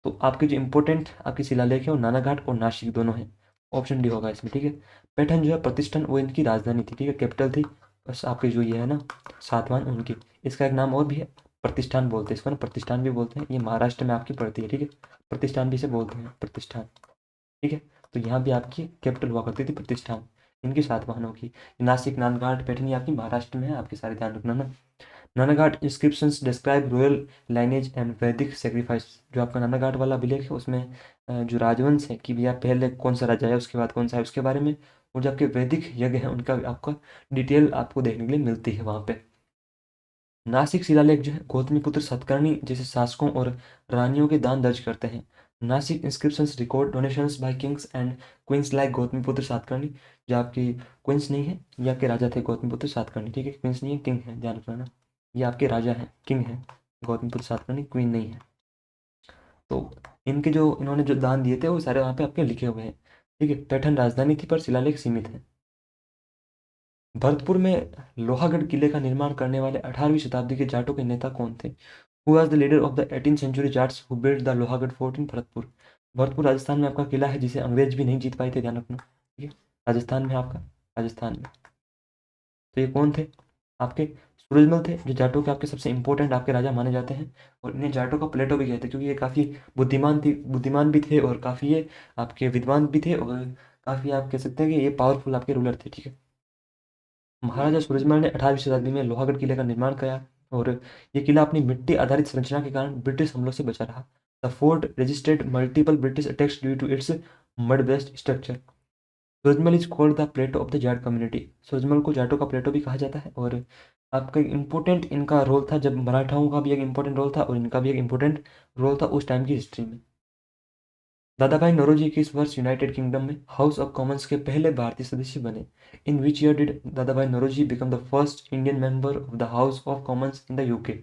तो आपके जो इंपॉर्टेंट आपकी शिलालेख है वो नानाघाट और नासिक दोनों हैं, ऑप्शन डी होगा इसमें, ठीक है। पैठन जो है प्रतिष्ठान वो इनकी राजधानी थी, ठीक है, कैपिटल थी। बस आपके जो ये है ना सातवाहन उनकी, इसका एक नाम और भी है, प्रतिष्ठान बोलते हैं इसको ना, प्रतिष्ठान भी बोलते हैं। ये महाराष्ट्र में आपकी पड़ती है, ठीक है। प्रतिष्ठान भी इसे बोलते हैं, प्रतिष्ठान, ठीक है। तो यहाँ भी आपकी कैपिटल हुआ करती थी प्रतिष्ठान, इनकी सातवाहनों की। नासिक नानघाट पैठन ये आपकी महाराष्ट्र में है, आपके सारे ध्यान रखना ना। Naneghat inscriptions describe royal lineage and वैदिक सेक्रीफाइस। जो आपका नानाघाट वाला अभिलेख है उसमें जो राजवंश है कि भैया पहले कौन सा राजा है उसके बाद कौन सा है उसके बारे में, और जो आपके वैदिक यज्ञ हैं उनका आपका डिटेल आपको देखने के लिए मिलती है वहाँ पे। नासिक शिलालेख जो है गौतमीपुत्र सातकर्णी जैसे शासकों और रानियों के दान दर्ज करते हैं। Nashik inscriptions record donations by kings and queens like Gautamiputra Satakarni. जो आपकी क्वींस नहीं है, ये आपके राजा थे गौतमीपुत्र सातकर्णी, ठीक है। क्वींस नहीं है, किंग है, ध्यान रखना ना। ये आपके राजा हैं, किंग हैं, गौतमीपुत्र सातकर्णी क्वीन नहीं है। तो इनके जो इन्होंने जो दान दिए थे वो सारे वहाँ पे आपके लिखे हुए हैं, ठीक है। पैठन राजधानी थी पर शिलालेख सीमित है। भरतपुर में लोहागढ़ किले का निर्माण करने वाले 18वीं शताब्दी के जाटों के नेता कौन थे। Who was the leader of the 18th century Jats who built the Lohagarh fort in Bharatpur. Bharatpur Rajasthan में आपका किला है जिसे अंग्रेज भी नहीं जीत पाए थे, ध्यान रखना, ठीक है। राजस्थान में आपका, राजस्थान में। तो ये कौन थे आपके, सूरजमल थे, जो जाटों के आपके सबसे इंपॉर्टेंट आपके राजा माने जाते हैं। और इन्हें जाटों का प्लेटो भी कहते हैं क्योंकि ये काफ़ी बुद्धिमान भी थे और काफ़ी ये आपके विद्वान भी थे, और काफ़ी आप कह सकते हैं कि ये पावरफुल आपके रूलर थे, ठीक है। महाराजा सूरजमल ने 18वीं शताब्दी में लोहागढ़ किले का निर्माण किया, और ये किला अपनी मिट्टी आधारित संरचना के कारण ब्रिटिश हमलों से बचा रहा। The fort registered multiple British attacks due to its mud based structure. Surajmal is called the Plato of the Jat community. Surajmal को जाटों का प्लेटो भी कहा जाता है। और आपका एक इम्पोर्टेंट इनका रोल था, जब मराठाओं का भी एक इम्पोर्टेंट रोल था और इनका भी एक इम्पोर्टेंट रोल था उस टाइम की हिस्ट्री में। दादा भाई नौरोजी किस वर्ष यूनाइटेड किंगडम में हाउस ऑफ कॉमन्स के पहले भारतीय सदस्य बने। इन which year did Dadabhai Naoroji become the first Indian member of the House of Commons in the UK.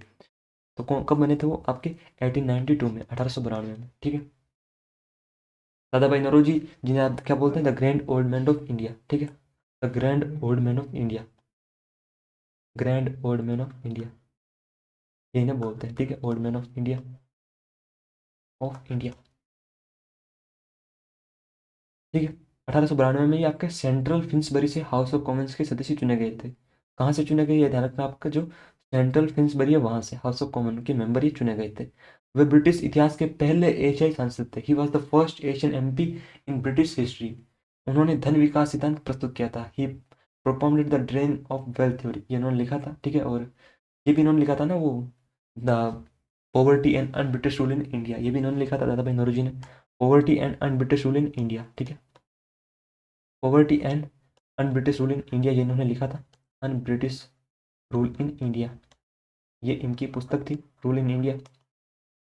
तो कब बने थे वो आपके 1892 में, 1892 में, ठीक है। दादा भाई नौरोजी जिन्हें आप क्या बोलते हैं, the grand old man of India, ठीक है। The grand old man of India, grand old man of India, ये इन्हें बोलते हैं, ठीक है, old man of India, of India, ठीक है। 1892 में ये आपके सेंट्रल फिन्सबरी से हाउस ऑफ कॉमन्स के सदस्य चुने गए थे। कहाँ से चुने गए ये ध्यान रखना, आपका जो सेंट्रल फिन्सबरी है वहाँ से हाउस ऑफ कॉमन के मेंबर ही चुने गए थे। वे ब्रिटिश इतिहास के पहले एशियाई सांसद थे। He was the first Asian MP in British history. उन्होंने धन विकास सिद्धांत प्रस्तुत किया था। He propounded the drain of wealth theory, ये उन्होंने लिखा था, ठीक है। और ये भी इन्होंने लिखा था ना वो the poverty and un British rule in India, ये भी इन्होंने लिखा था दादा भाई नौरोजी ने। Poverty and un British rule in India, ठीक है। Poverty and un British rule in India ये इन्होंने लिखा था। Un British rule in India, ये इनकी पुस्तक थी, रूल इन इंडिया,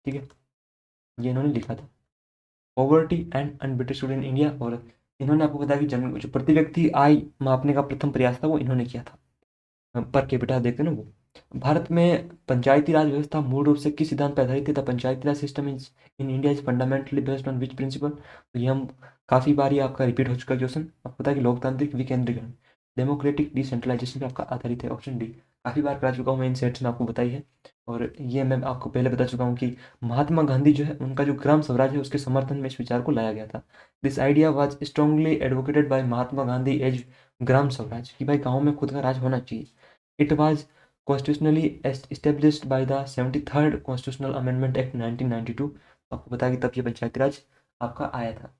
ठीक है, ये इन्होंने लिखा था। Poverty and unbritished in India. और इन्होंने आपको बताया कि जो प्रति व्यक्ति आय मापने का प्रथम प्रयास था वो इन्होंने किया था। पर कैपिटा देखते हैं ना वो। भारत में पंचायती राज व्यवस्था मूल रूप से किस सिद्धांत पर आधारित है? था panchayati raj system is in India is fundamentally based on which principle? तो ये हम काफ़ी बार ये आपका रिपीट हो चुका क्वेश्चन। आपको पता है कि लोकतांत्रिक विकेंद्रीकरण, डेमोक्रेटिक डिसेंट्रलाइजेशन पे आपका आधारित है, ऑप्शन डी। काफ़ी बार करा चुका हूँ मैं इन सेट्स में, आपको बताई है। और ये मैं आपको पहले बता चुका हूँ कि महात्मा गांधी जो है उनका जो ग्राम स्वराज है उसके समर्थन में इस विचार को लाया गया था। This idea was strongly advocated by Mahatma Gandhi as Gram Swaraj, कि भाई गाँव में खुद का राज होना चाहिए। It was constitutionally established by the 73rd constitutional amendment act 1992। आपको पता है कि तब ये पंचायती राज आपका आया था।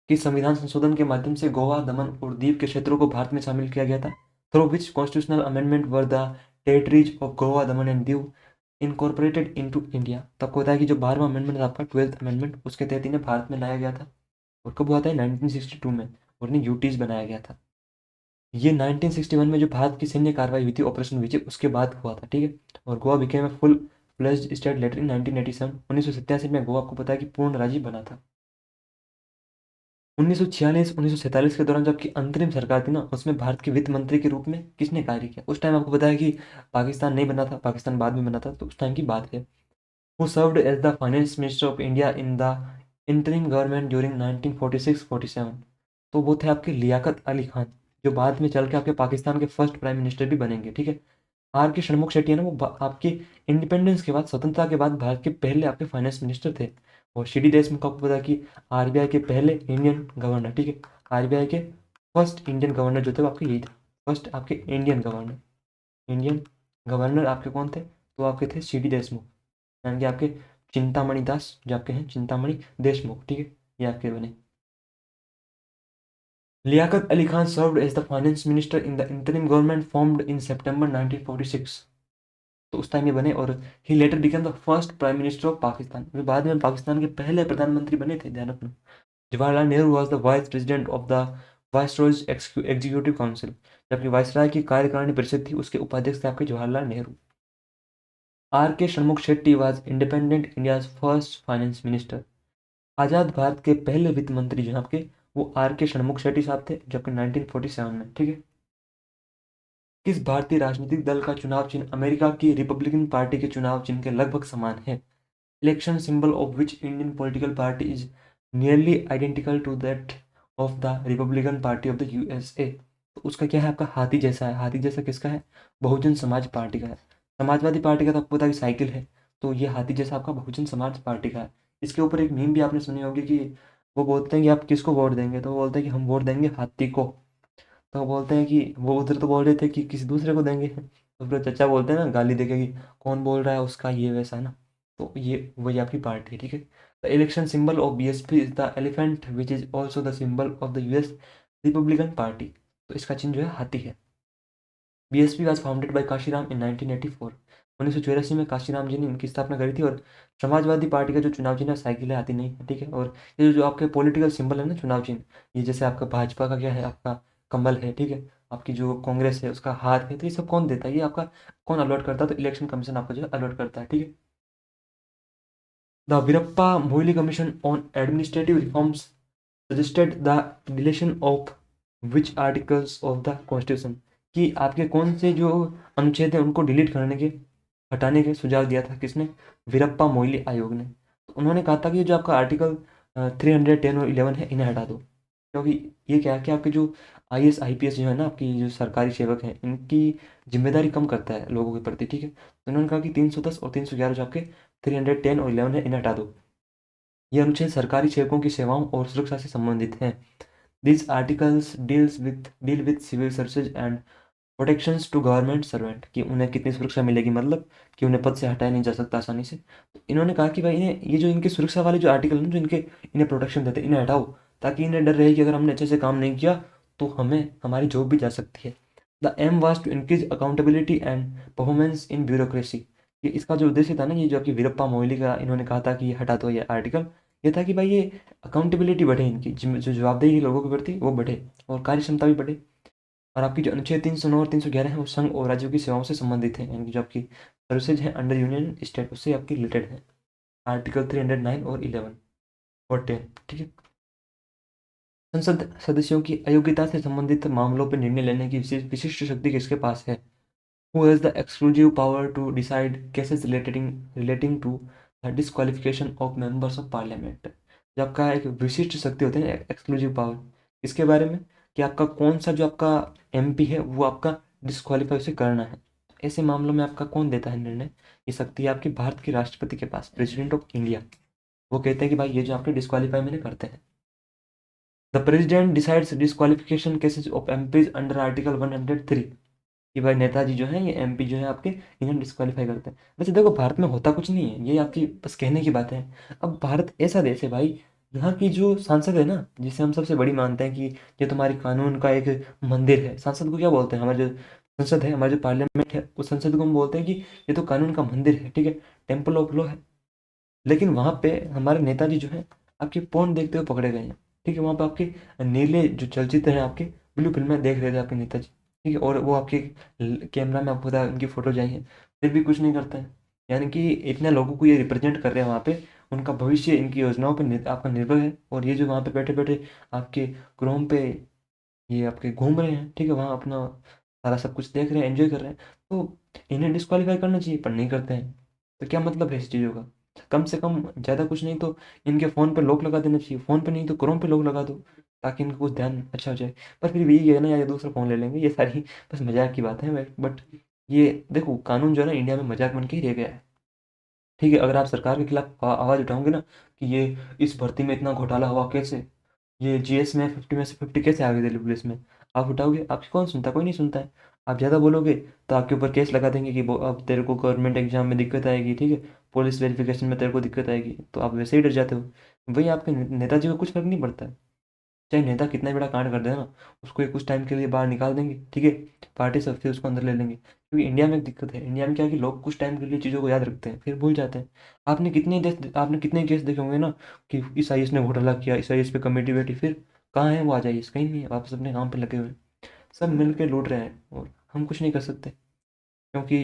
कि संविधान संशोधन के माध्यम से गोवा, दमन और दीव के क्षेत्रों को भारत में शामिल किया गया था? Through which constitutional amendment were the territories of Goa, Daman and Diu incorporated into India? तो आपको पता है कि जो 12वां अमेंडमेंट था आपका 12th अमेंडमेंट, उसके तहत इन्हें भारत में लाया गया था। और कब हुआ था? 1962 में। और इन्हें यूटीज बनाया गया था। ये 1961 में जो भारत की सैन्य कार्रवाई हुई थी ऑपरेशन विजय, उसके बाद हुआ था, ठीक है। और Goa became a full fledged state later in 1987। 1987 में गोवा, आपको पता है कि पूर्ण राज्य बना था। 1946-1947 के दौरान जब की अंतरिम सरकार थी ना, उसमें भारत के वित्त मंत्री के रूप में किसने कार्य किया? उस टाइम आपको पता है कि पाकिस्तान नहीं बना था, पाकिस्तान बाद में बना था, तो उस टाइम की बात है। Who served as the finance minister of India in the interim government during 1946-47? तो वो थे आपके लियाकत अली खान, जो बाद में चल के आपके पाकिस्तान के फर्स्ट प्राइम मिनिस्टर भी बनेंगे, ठीक है। आर के षणमुख शेट्टी है ना, वो आपके इंडिपेंडेंस के बाद, स्वतंत्रता के बाद भारत के पहले आपके फाइनेंस मिनिस्टर थे। और सी डी देशमुख, आपको पता है कि आरबीआई के पहले इंडियन गवर्नर, ठीक है। आरबीआई के फर्स्ट इंडियन गवर्नर जो थे वो आपके यही थे, फर्स्ट आपके इंडियन गवर्नर। इंडियन गवर्नर आपके कौन थे? तो आपके थे सी डी देशमुख, यानी कि आपके चिंतामणि दास, जो आपके हैं चिंतामणि देशमुख, ठीक है, ये आपके बने। Liaquat Ali Khan served as the finance minister in the interim government formed in September 1946। तो उस टाइम ये बने। और he later became the first prime minister of Pakistan, वे बाद में पाकिस्तान के पहले प्रधानमंत्री बने थे, ध्यान रखना। Jawaharlal Nehru was the vice president of the viceroys executive council, जबकि वाइसराय की कार्यकारिणी परिषद थी उसके उपाध्यक्ष थे आपके Jawaharlal Nehru. R K Shanmukham Chetty was independent India's first finance minister. आज़ाद भारत के पहले वित्त मंत्री जो हैं आपके, वो आर के षणमुख शेट्टी साहब थे, जबकि 1947 में, ठीक है। किस भारतीय राजनीतिक दल का चुनाव चिन्ह अमेरिका की रिपब्लिकन पार्टी के चुनाव चिन्ह के लगभग समान है? Election symbol of which Indian political party is nearly identical to that of the Republican party of the USA? तो उसका क्या है? आपका हाथी जैसा है। हाथी जैसा किसका है? बहुजन समाज पार्टी का है। समाजवादी पार्टी का तो आपको पता है कि साइकिल है, तो ये हाथी जैसा आपका बहुजन समाज पार्टी का है। इसके ऊपर एक मीम भी आपने सुनी होगी कि वो बोलते हैं कि आप किसको वोट देंगे, तो वो बोलते हैं कि हम वोट देंगे हाथी को। तो बोलते हैं कि वो उधर तो बोल रहे थे कि किसी दूसरे को देंगे, तो फिर चचा बोलते हैं ना, गाली देके कि कौन बोल रहा है उसका ये वैसा है ना। तो ये वही आपकी पार्टी है, ठीक है। The election symbol of BSP is the elephant which is also the symbol of the US Republican Party. तो इसका चिन्ह जो है हाथी है। BSP was founded by Kashiram in 1984। 1984 में काशीराम जी ने इनकी स्थापना करी थी। और समाजवादी पार्टी का जो चुनाव चिन्ह है साइकिल है, हाथी नहीं है, ठीक है। और ये जो आपके पॉलिटिकल सिंबल है ना चुनाव चिन्ह, ये जैसे आपका भाजपा का क्या है, आपका कमल है, ठीक है। आपकी जो कांग्रेस है उसका हाथ है। तो ये सब कौन देता है? ये आपका कौन अलॉट करता है? तो इलेक्शन कमीशन आपको जो है अलॉट करता है, ठीक है। The Veerappa Moily commission on administrative reforms suggested the deletion of which articles of the constitution? कि आपके कौन से जो अनुच्छेद हैं उनको डिलीट करने के, हटाने के सुझाव दिया था किसने? वीरप्पा मोइली आयोग ने। तो उन्होंने कहा था कि जो आपका आर्टिकल 310 और 11 है इन्हें हटा दो, क्योंकि ये क्या है कि आपके जो आईएएस आईपीएस जो है ना, आपकी जो सरकारी सेवक हैं, इनकी जिम्मेदारी कम करता है लोगों के प्रति, ठीक है। तो उन्होंने कहा कि 310 और 311 जो आपके 310 और 11 है इन्हें हटा दो। ये अनुच्छेद सरकारी सेवकों की सेवाओं और सुरक्षा से संबंधित हैं। These articles deal with civil services and protections to government servant, कि उन्हें कितनी सुरक्षा मिलेगी, मतलब कि उन्हें पद से हटाया नहीं जा सकता आसानी से। तो इन्होंने कहा कि भाई इन्हें ये जो इनके सुरक्षा वाले जो आर्टिकल हैं जो इनके इन्हें प्रोटेक्शन देते हैं इन्हें हटाओ, ताकि इन्हें डर रहे कि अगर हमने अच्छे से काम नहीं किया तो हमें हमारी जॉब भी जा सकती है। The aim was to increase accountability and performance in bureaucracy. ये इसका जो उद्देश्य था ना, ये जो आपकी वीरप्पा मोइली का इन्होंने कहा था कि ये हटा दो ये आर्टिकल, ये था कि भाई ये अकाउंटेबिलिटी बढ़े, इनकी जो जवाबदेही है लोगों के प्रति वो बढ़े, और कार्य क्षमता भी बढ़े। और आपकी जो अनुच्छेद 309 और 311 है वो संघ और राज्यों की सेवाओं से संबंधित है, यानी कि जो आपकी सर्विसेज है अंडर यूनियन स्टेट उससे आपकी रिलेटेड है। आर्टिकल 309 और 11। और 10, ठीक है। संसद सदस्यों की अयोग्यता से संबंधित मामलों पर निर्णय लेने की विशिष्ट शक्ति किसके पास है? Who has the exclusive power to decide cases relating to the disqualification of members of parliament? जो आपका एक विशिष्ट शक्ति होती है ना, एक्सक्लूसिव पावर, इसके बारे में कि आपका कौन सा जो आपका एमपी है वो आपका डिस्क्वालीफाई उसे करना है, ऐसे मामलों में आपका कौन देता है निर्णय? ये शक्ति है आपकी भारत के राष्ट्रपति के पास, प्रेसिडेंट ऑफ इंडिया। वो कहते हैं कि भाई ये जो आपके डिस्क्वालीफाई मैंने करते हैं। The president decides disqualification cases of MPs under article 103, कि भाई नेताजी जो है ये एमपी जो है आपके, इन्हें डिस्क्वालीफाई करते हैं। वैसे देखो भारत में होता कुछ नहीं है, ये आपकी बस कहने की बात है। अब भारत ऐसा देश है भाई, यहाँ की जो सांसद है ना, जिसे हम सबसे बड़ी मानते हैं कि ये तुम्हारी कानून का एक मंदिर है, सांसद को क्या बोलते हैं? हमारे जो संसद है, हमारे जो पार्लियामेंट है, उस संसद को हम बोलते हैं कि ये तो कानून का मंदिर है, ठीक है, टेम्पल ऑफ लॉ है। लेकिन वहाँ पे हमारे नेताजी जो है आपके पोर्न देखते हुए पकड़े गए हैं, ठीक है। वहाँ पे आपके नीले जो चलचित्र हैं, आपके ब्लू फिल्में देख रहे थे आपके नेताजी, ठीक है, और वो आपके कैमरा में आपको पता है उनकी फोटो आई है, फिर भी कुछ नहीं करते हैं। यानी कि इतने लोगों को ये रिप्रेजेंट कर रहे हैं वहाँ पे, उनका भविष्य इनकी योजनाओं पर आपका निर्भर है, और ये जो वहाँ पे बैठे बैठे आपके क्रोम पे ये आपके घूम रहे हैं, ठीक है, वहाँ अपना सारा सब कुछ देख रहे हैं, एंजॉय कर रहे हैं, तो इन्हें डिस्क्वालीफाई करना चाहिए पर नहीं करते हैं। तो क्या मतलब है इस चीज़ों का? कम से कम ज़्यादा कुछ नहीं तो इनके फ़ोन पे लॉक लगा देना चाहिए, फ़ोन पे नहीं तो क्रोम पे लॉक लगा दो, ताकि इनको कुछ ध्यान अच्छा हो जाए। पर फिर भी ये है ना, या दूसरा फ़ोन ले लेंगे, ये सारी बस मजाक की बात है। बट ये देखो कानून जो है ना इंडिया में मजाक बन के ही रह गया है, ठीक है। अगर आप सरकार के खिलाफ आवाज़ उठाओगे ना कि ये इस भर्ती में इतना घोटाला हुआ कैसे, ये जीएस में 50 में से 50 कैसे आ गए दिल्ली पुलिस में, आप उठाओगे, आपकी कौन सुनता है? कोई नहीं सुनता है। आप ज़्यादा बोलोगे तो आपके ऊपर केस लगा देंगे कि अब तेरे को गवर्नमेंट एग्जाम में दिक्कत आएगी, ठीक है, पुलिस वेरिफिकेशन में तेरे को दिक्कत आएगी, तो आप वैसे ही डर जाते हो। वही आपके नेताजी को कुछ फर्क नहीं पड़ता है, चाहे नेता कितना बड़ा कांड कर दे ना, उसको कुछ टाइम के लिए बाहर निकाल देंगे, ठीक है, पार्टी से फिर उसको अंदर ले लेंगे। क्योंकि इंडिया में एक दिक्कत है, इंडिया में क्या है कि लोग कुछ टाइम के लिए चीज़ों को याद रखते हैं फिर भूल जाते हैं। आपने कितने केस देखे होंगे ना कि इस आईएएस ने घोटाला किया, इस आईएएस पे कमेटी बैठी, फिर कहाँ है वो? आ जाइए, कहीं नहीं है, वापस अपने काम पे लगे हुए हैं, सब मिल के लूट रहे हैं, और हम कुछ नहीं कर सकते। क्योंकि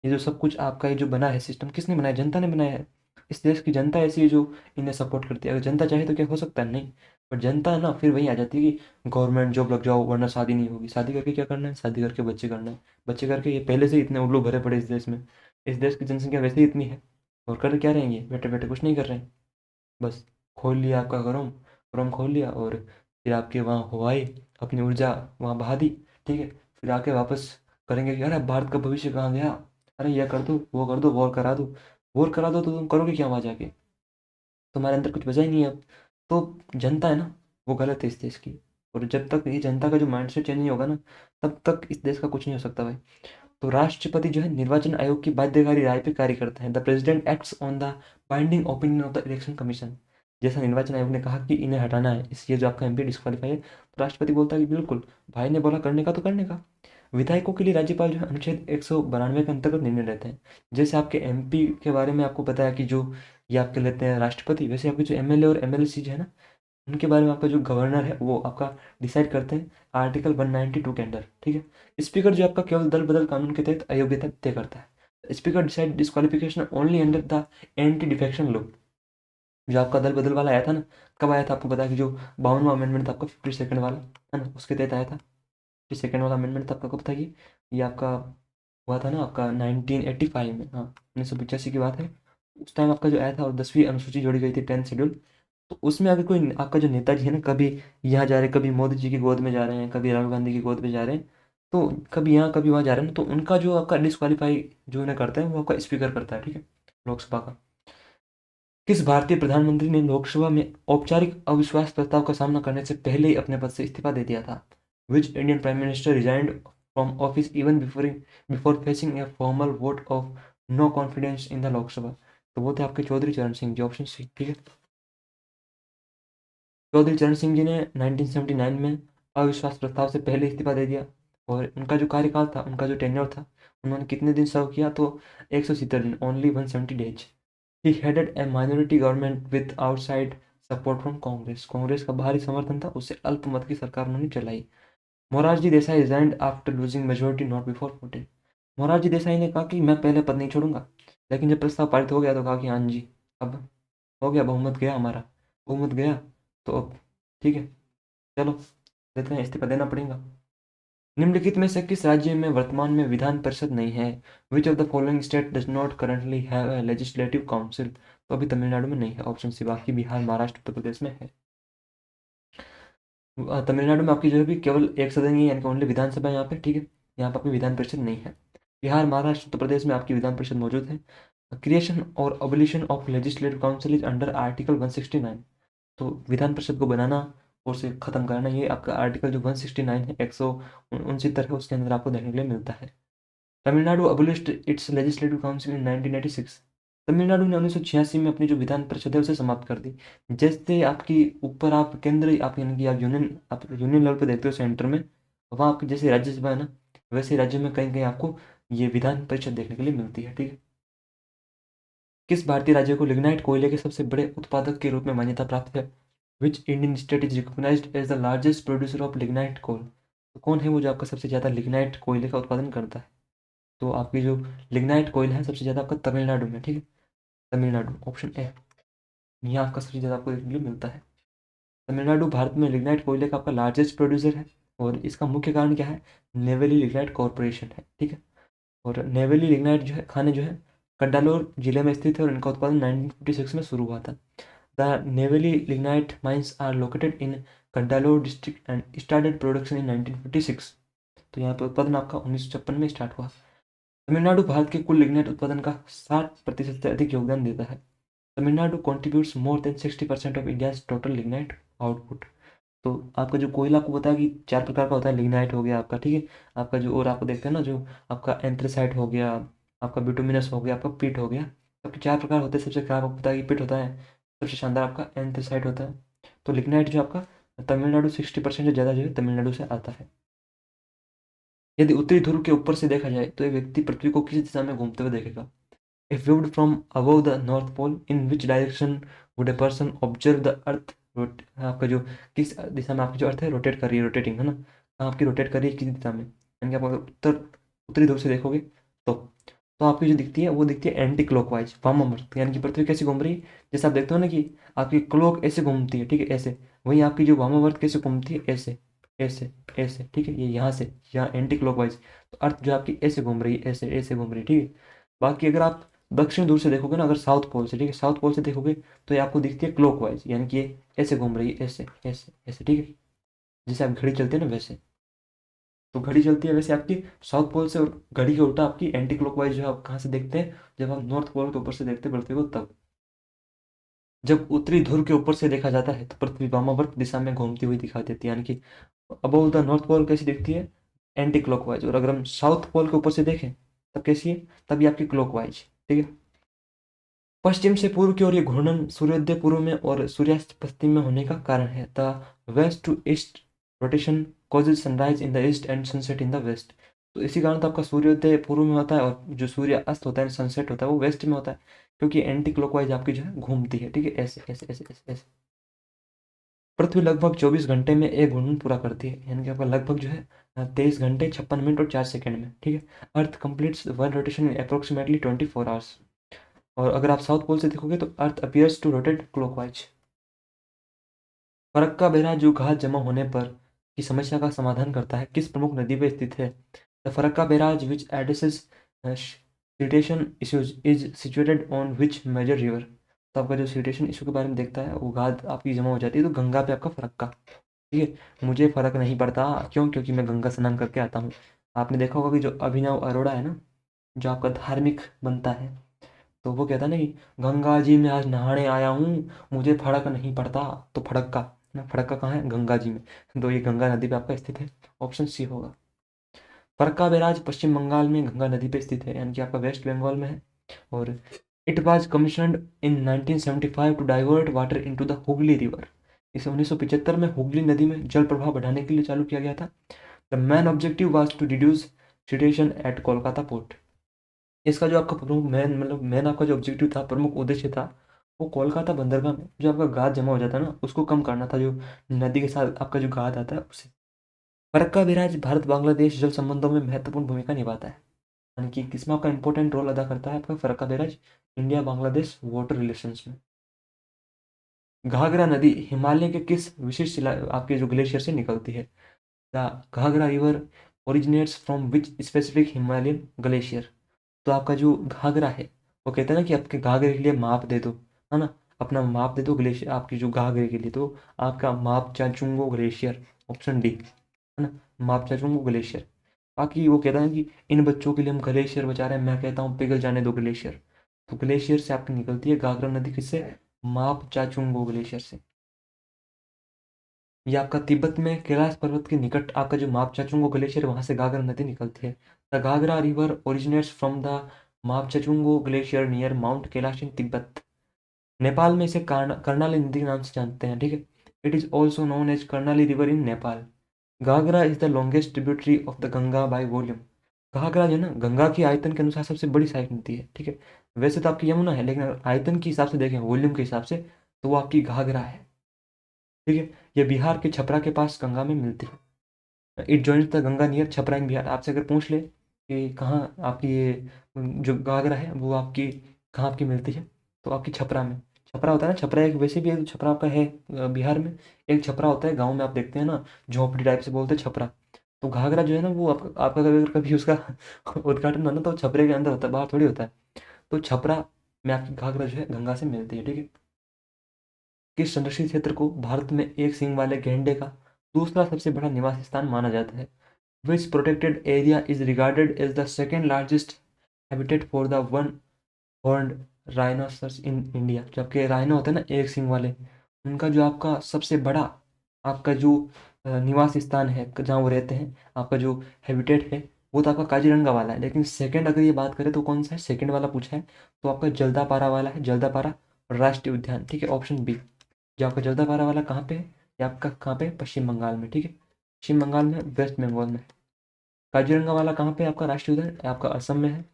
ये जो सब कुछ आपका ये जो बना है सिस्टम, किसने बनाया? जनता ने बनाया है। इस देश की जनता ऐसी है जो इन्हें सपोर्ट करती है। अगर जनता चाहे तो क्या हो सकता है? नहीं। पर जनता है ना फिर वही आ जाती है कि गवर्नमेंट जॉब लग जाओ वरना शादी नहीं होगी। शादी करके क्या करना है? शादी करके बच्चे करना है। बच्चे करके ये पहले से ही इतने उल्लू भरे पड़े इस देश में, इस देश की जनसंख्या वैसे ही इतनी है, और कर क्या रहे हैं? ये बैठे बैठे कुछ नहीं कर रहे हैं, बस खोल लिया आपका क्रोम, क्रोम खोल लिया, और फिर आपके वहाँ हो आए, अपनी ऊर्जा वहाँ बहा दी, ठीक है, फिर आके वापस करेंगे कि अरे भारत का भविष्य कहाँ गया, अरे यह कर दो, वो कर दो, वॉर करा दो। वॉर करा दो तो तुम करोगे क्या वहाँ जाके? तुम्हारे अंदर कुछ बचा ही नहीं है अब। तो जनता है ना, वो गलत है इस देश की, और जब तक ये जनता का जो माइंडसेट चेंज नहीं होगा ना, तब तक इस देश का कुछ नहीं हो सकता भाई। तो राष्ट्रपति जो है निर्वाचन आयोग की बाध्यकारी राय पे कार्य करते हैं। The president acts on the binding opinion of the election commission. जैसा निर्वाचन आयोग ने कहा कि इन्हें हटाना है, इसलिए जो आपका एमपी डिस्क्वालीफाई है, तो राष्ट्रपति बोलता है कि बिल्कुल, भाई ने बोला करने का तो करने का। विधायकों के लिए राज्यपाल जो है अनुच्छेद 192 के अंतर्गत निर्णय लेते हैं। जैसे आपके एमपी के बारे में आपको पता है कि जो ये आपके लेते हैं राष्ट्रपति, वैसे आपके जो एमएलए और एमएलसी जो है ना, उनके बारे में आपका जो गवर्नर है वो आपका डिसाइड करते हैं आर्टिकल 192 के अंडर, ठीक है। स्पीकर जो आपका केवल दल बदल कानून के तहत अयोग्यता तय करता है। Speaker decide disqualification only under the anti defection law. जो आपका दल बदल वाला आया था ना, कब आया था आपको पता है? कि जो 52वां अमेंडमेंट था आपका 52nd वाला, है ना, उसके तहत आया था। 52nd वाला अमेंडमेंट था आपका कब था? ये आपका हुआ था ना आपका 1985 में, हाँ 1985 की बात है। उस टाइम आपका जो आया था, और 10वीं अनुसूची जोड़ी गई थी, 10th शेड्यूल। तो उसमें अगर कोई आपका जो नेताजी है ना, कभी यहाँ जा रहे हैं, कभी मोदी जी की गोद में जा रहे हैं, कभी राहुल गांधी की गोद में जा रहे हैं, तो कभी यहाँ कभी वहाँ जा रहे हैं ना, तो उनका जो आपका डिस्क्वालीफाई जो उन्हें करते हैं वो आपका स्पीकर करता है, ठीक है, लोकसभा का। किस भारतीय प्रधानमंत्री ने लोकसभा में औपचारिक अविश्वास प्रस्ताव का सामना करने से पहले ही अपने पद से इस्तीफा दे दिया था? Which Indian prime minister resigned from office even before facing a formal vote of no confidence in the Lok Sabha? तो वो थे आपके चौधरी चरण सिंह जी, ऑप्शन सी, ठीक है। चौधरी चरण सिंह जी ने 1979 में अविश्वास प्रस्ताव से पहले इस्तीफा दे दिया, और उनका जो कार्यकाल था, उनका जो टेन्योर था, उन्होंने कितने दिन सर्व किया? तो 170 दिन, only 170 days. He headed A minority government with outside support from Congress. Congress का भारी समर्थन था, उससे अल्पमत की सरकार उन्होंने चलाई। Morarji Desai resigned after losing majority not before 14। Morarji Desai ने कहा कि मैं पहले पद नहीं छोड़ूंगा, लेकिन जब प्रस्ताव पारित हो गया तो कहा कि हाँ जी, अब हो गया, बहुमत गया हमारा, बहुमत गया तो अब ठीक है, चलो देखते हैं, इस्तीफा देना पड़ेगा। निम्नलिखित में से किस राज्य में वर्तमान में विधान परिषद नहीं है? विच of the following state does not currently have a legislative council? तो अभी तमिलनाडु में नहीं है, ऑप्शन सी। बाकी बिहार, महाराष्ट्र, उत्तर प्रदेश में है। तमिलनाडु में आपकी जो है भी केवल एक सदन ही है, यानी कि ओनली विधानसभा यहाँ पे, ठीक है। यहाँ पर आपकी विधान परिषद नहीं है। बिहार, महाराष्ट्र, उत्तर प्रदेश में आपकी विधान परिषद मौजूद है। क्रिएशन और abolition of legislative council is under article 169। तो विधान परिषद को बनाना और उसे खत्म करना, ये आपका आर्टिकल जो 169 है, 169 है, उसके अंदर आपको देखने के लिए मिलता है। Tamil Nadu abolished its legislative council in 1986। Tamil Nadu ने 1986 में अपनी जो विधान परिषद है उसे समाप्त कर दी। जैसे आपकी ऊपर आप केंद्र, आप यानी कि आप यूनियन लेवल पे देखते हो सेंटर में, वहाँ आपकी जैसे राज्यसभा है ना, वैसे राज्य में कहीं कहीं आपको ये विधान परिषद देखने के लिए मिलती है, ठीक है। किस भारतीय राज्य को लिग्नाइट कोयले के सबसे बड़े उत्पादक के रूप में मान्यता प्राप्त है? Which Indian state is recognised as the largest producer of lignite coal? तो कौन है वो जो आपका सबसे ज़्यादा लिग्नाइट कोयले का उत्पादन करता है? तो आपकी जो लिग्नाइट कोयल है सबसे ज़्यादा आपका तमिलनाडु में, ठीक है। तमिलनाडु, ऑप्शन ए, यहाँ आपका सबसे ज़्यादा आपको देखने के लिए मिलता है। तमिलनाडु भारत में लिग्नाइट कोयले का आपका लार्जेस्ट प्रोड्यूसर है, और इसका मुख्य कारण क्या है? नेवेली लिग्नाइट कॉरपोरेशन है, ठीक है। और नेवेली लिग्नाइट जो है खाने जो है कंडालोर जिले में स्थित है, और इनका उत्पादन 1956 में शुरू हुआ था। The Neyveli lignite mines are located in Cuddalore district and started production in 1956। तो यहाँ पर उत्पादन आपका 1956 में स्टार्ट हुआ। तमिलनाडु भारत के कुल लिग्नाइट उत्पादन का 60% से अधिक योगदान देता है। Tamil Nadu contributes more than 60% of India's total lignite output. तो आपका जो कोयला, आपको पता है कि 4 प्रकार का होता है। लिग्नाइट हो गया आपका, ठीक है। आपका जो और आपको देखते हैं ना, जो आपका एंथ्रेसाइट हो गया, आपका बिटुमिनस हो गया, आपका पिट हो गया। आपके 4 प्रकार होते हैं। सबसे खराब आपको पता है कि पिट होता है, सबसे शानदार आपका एंथ्रेसाइट होता है। तो लिग्नाइट जो आपका तमिलनाडु 60% से ज़्यादा जो है तमिलनाडु से आता है। यदि उत्तरी ध्रुव के ऊपर से देखा जाए तो एक व्यक्ति पृथ्वी को किस दिशा में घूमते हुए देखेगा? If viewed from above the North Pole, in which direction would a person observe the Earth? आपका जो किस दिशा में आपकी जो अर्थ है रोटेट कर रही है, रोटेटिंग है ना, आपकी रोटेट कर रही है किस दिशा में, यानी कि आप अगर उत्तरी ध्रुव से देखोगे तो तो आपकी जो दिखती है वो दिखती है एंटी क्लॉकवाइज, वामावर्त, यानी कि पृथ्वी कैसे घूम रही है। जैसे आप देखते हो ना कि आपकी क्लॉक ऐसे घूमती है, ठीक है, ऐसे, वहीं आपकी जो वामावर्त कैसे घूमती है, ऐसे ऐसे ऐसे, ठीक है। ये यहाँ से यहाँ एंटी क्लॉकवाइज, तो अर्थ जो आपकी ऐसे घूम रही है, ऐसे ऐसे घूम रही है, ठीक है। बाकी अगर आप दक्षिण ध्रुव से देखोगे ना, अगर साउथ पोल से, ठीक है, साउथ पोल से देखोगे तो ये आपको दिखती है क्लॉकवाइज, यानी कि ये ऐसे घूम रही है, ऐसे ऐसे ऐसे, ठीक है। जैसे आप घड़ी चलते हैं ना वैसे, तो घड़ी चलती है वैसे आपकी साउथ पोल से, और घड़ी के उल्टा आपकी एंटी क्लॉकवाइज जो है आप कहाँ से देखते हैं? जब आप नॉर्थ पोल के ऊपर से देखते हैं पृथ्वी को, तब। जब उत्तरी ध्रुव के ऊपर से देखा जाता है तो पृथ्वी वामावर्त दिशा में घूमती हुई दिखाई देती है, यानी कि अबोव द नॉर्थ पोल कैसी दिखती है? Anti clockwise. और अगर हम साउथ पोल के ऊपर से देखें तब कैसी है? तब ये आपकी क्लॉकवाइज, ठीक है। पश्चिम से पूर्व की ओर ये घूर्णन सूर्योदय पूर्व में और सूर्यास्त पश्चिम में होने का कारण है। The west to east rotation causes sunrise in the east and sunset in the west. तो इसी कारण तो आपका सूर्योदय पूर्व में होता है, और जो सूर्य अस्त होता है, सनसेट होता है, वो वेस्ट में होता है, क्योंकि एंटी क्लॉकवाइज आपकी जो है घूमती है, ठीक है, ऐसे ऐसे ऐसे ऐसे ऐसे। पृथ्वी लगभग 24 घंटे में एक घूर्णन पूरा करती है, यानी कि आपका लगभग जो है 23 घंटे 56 मिनट और 4 सेकंड में, ठीक है। Earth completes one rotation in approximately 24 hours. और अगर आप साउथ पोल से देखोगे तो earth appears to rotate clockwise. Farakka barrage जो घास जमा होने पर की समस्या का समाधान करता है, किस प्रमुख नदी पर स्थित है? The Farakka barrage which addresses siltation issues is situated on which major river? तो आपका जो सिटेशन इशू के बारे में देखता है, वो घास आपकी जमा हो जाती है तो गंगा पे आपका फरक्का, ठीक है। मुझे फर्क नहीं पड़ता, क्यों? क्योंकि मैं गंगा स्नान करके आता हूँ। आपने देखा होगा कि जो अभिनव अरोड़ा है ना, जो आपका धार्मिक बनता है, तो वो कहता है ना कि गंगा जी में आज नहाने आया हूँ, मुझे फर्क नहीं पड़ता। तो फड़क्का ना, फड़क्का कहाँ है? गंगा जी में। तो ये गंगा नदी पे आपका स्थित है, ऑप्शन सी होगा। फरक्का बैराज पश्चिम बंगाल में गंगा नदी पे स्थित है, यानी कि आपका वेस्ट बंगाल में है। और it was commissioned in 1975 to divert water into the Hooghly river. इसे 1975 में हुगली नदी में जल प्रवाह बढ़ाने के लिए चालू किया गया था। The main objective was to reduce siltation at Kolkata port. इसका जो आपका प्रमुख मेन मतलब मेन आपका जो ऑब्जेक्टिव था, प्रमुख उद्देश्य था, वो कोलकाता बंदरगाह में जो आपका गाद जमा हो जाता है ना, उसको कम करना था, जो नदी के साथ आपका जो गाद आता है उसे। फरक्का बैराज भारत बांग्लादेश जल संबंधों में महत्वपूर्ण भूमिका निभाता है, यानी कि किसमें आपका इंपॉर्टेंट रोल अदा करता है आपका Farakka barrage? India Bangladesh water relations में। घाघरा नदी हिमालय के किस विशिष्ट आपके जो ग्लेशियर से निकलती है? The Ghaghara river originates from which specific Himalayan glacier. तो आपका जो घाघरा है, वो कहते हैं ना कि आपके घाघरे के लिए माप दे दो, है ना, अपना माप दे दो ग्लेशियर आपकी जो घाघरे के लिए, तो आपका माप चाचुंगो ग्लेशियर, ऑप्शन डी, है ना, माप चाचुंगो ग्लेशियर। बाकी वो कहता है कि इन बच्चों के लिए हम ग्लेशियर बचा रहे हैं, मैं कहता हूँ पिघल जाने दो ग्लेशियर। तो ग्लेशियर से आपकी निकलती है घाघरा नदी, किससे? माप चाचुंगो ग्लेशियर से। ये आपका तिब्बत में कैलाश पर्वत के निकट आपका जो माप चाचुंगो ग्लेशियर, वहां से घाघरा नदी निकलती है। The Ghaghara river originates from the Mapchachungo glacier near mount Kailash in Tibet. Nepal में इसे कर्णाली नदी के नाम से जानते हैं, ठीक है। It is also known as Karnali river in Nepal. Ghaghara is the longest tributary of the Ganga by volume. Ghaghara जो है ना, गंगा की आयतन के अनुसार सबसे बड़ी सहायक नदी है, ठीक है। वैसे तो आपकी यमुना है, लेकिन अगर आयतन के हिसाब से देखें, वॉल्यूम के हिसाब से, तो वो आपकी घाघरा है, ठीक है। ये बिहार के छपरा के पास गंगा में मिलती है। It joins the Ganga near Chhapra in Bihar. आपसे अगर पूछ ले कि कहाँ आपकी ये जो घाघरा है वो आपकी कहाँ आपकी मिलती है, तो आपकी छपरा में। छपरा होता है ना, छपरा एक वैसे भी एक छपरा आपका है बिहार में। एक छपरा होता है गांव में, आप देखते हैं ना, झोपड़ी टाइप से बोलते हैं छपरा। तो घाघरा जो है ना, वो आपका कभी कभी उसका उद्घाटन होना, तो छपरे के अंदर होता है, बाहर थोड़ी होता है। तो छपरा में आपकी घाघरा जो है गंगा से मिलती है, ठीक है। किस संरक्षित क्षेत्र को भारत में एक सींग वाले गैंडे का दूसरा सबसे बड़ा निवास स्थान माना जाता है? Which protected area is regarded as the second largest habitat for the one horned rhinoceros in India? जबकि राइनो होते हैं ना, एक सींग वाले, उनका जो आपका सबसे बड़ा आपका जो निवास स्थान है, जहाँ वो रहते हैं, आपका जो हैबिटेट है, वो तो आपका काजीरंगा वाला है। लेकिन सेकंड अगर ये बात करें तो कौन सा है, सेकंड वाला पूछा है, तो आपका जल्दापारा वाला है, जल्दापारा राष्ट्रीय उद्यान, ठीक है, ऑप्शन बी। जो आपका जल्दापारा वाला कहाँ पे है? ये आपका कहाँ पे है? पश्चिम बंगाल में, ठीक है, पश्चिम बंगाल में, वेस्ट बंगाल में। काजीरंगा वाला कहाँ पे है आपका राष्ट्रीय उद्यान? ये आपका असम में है।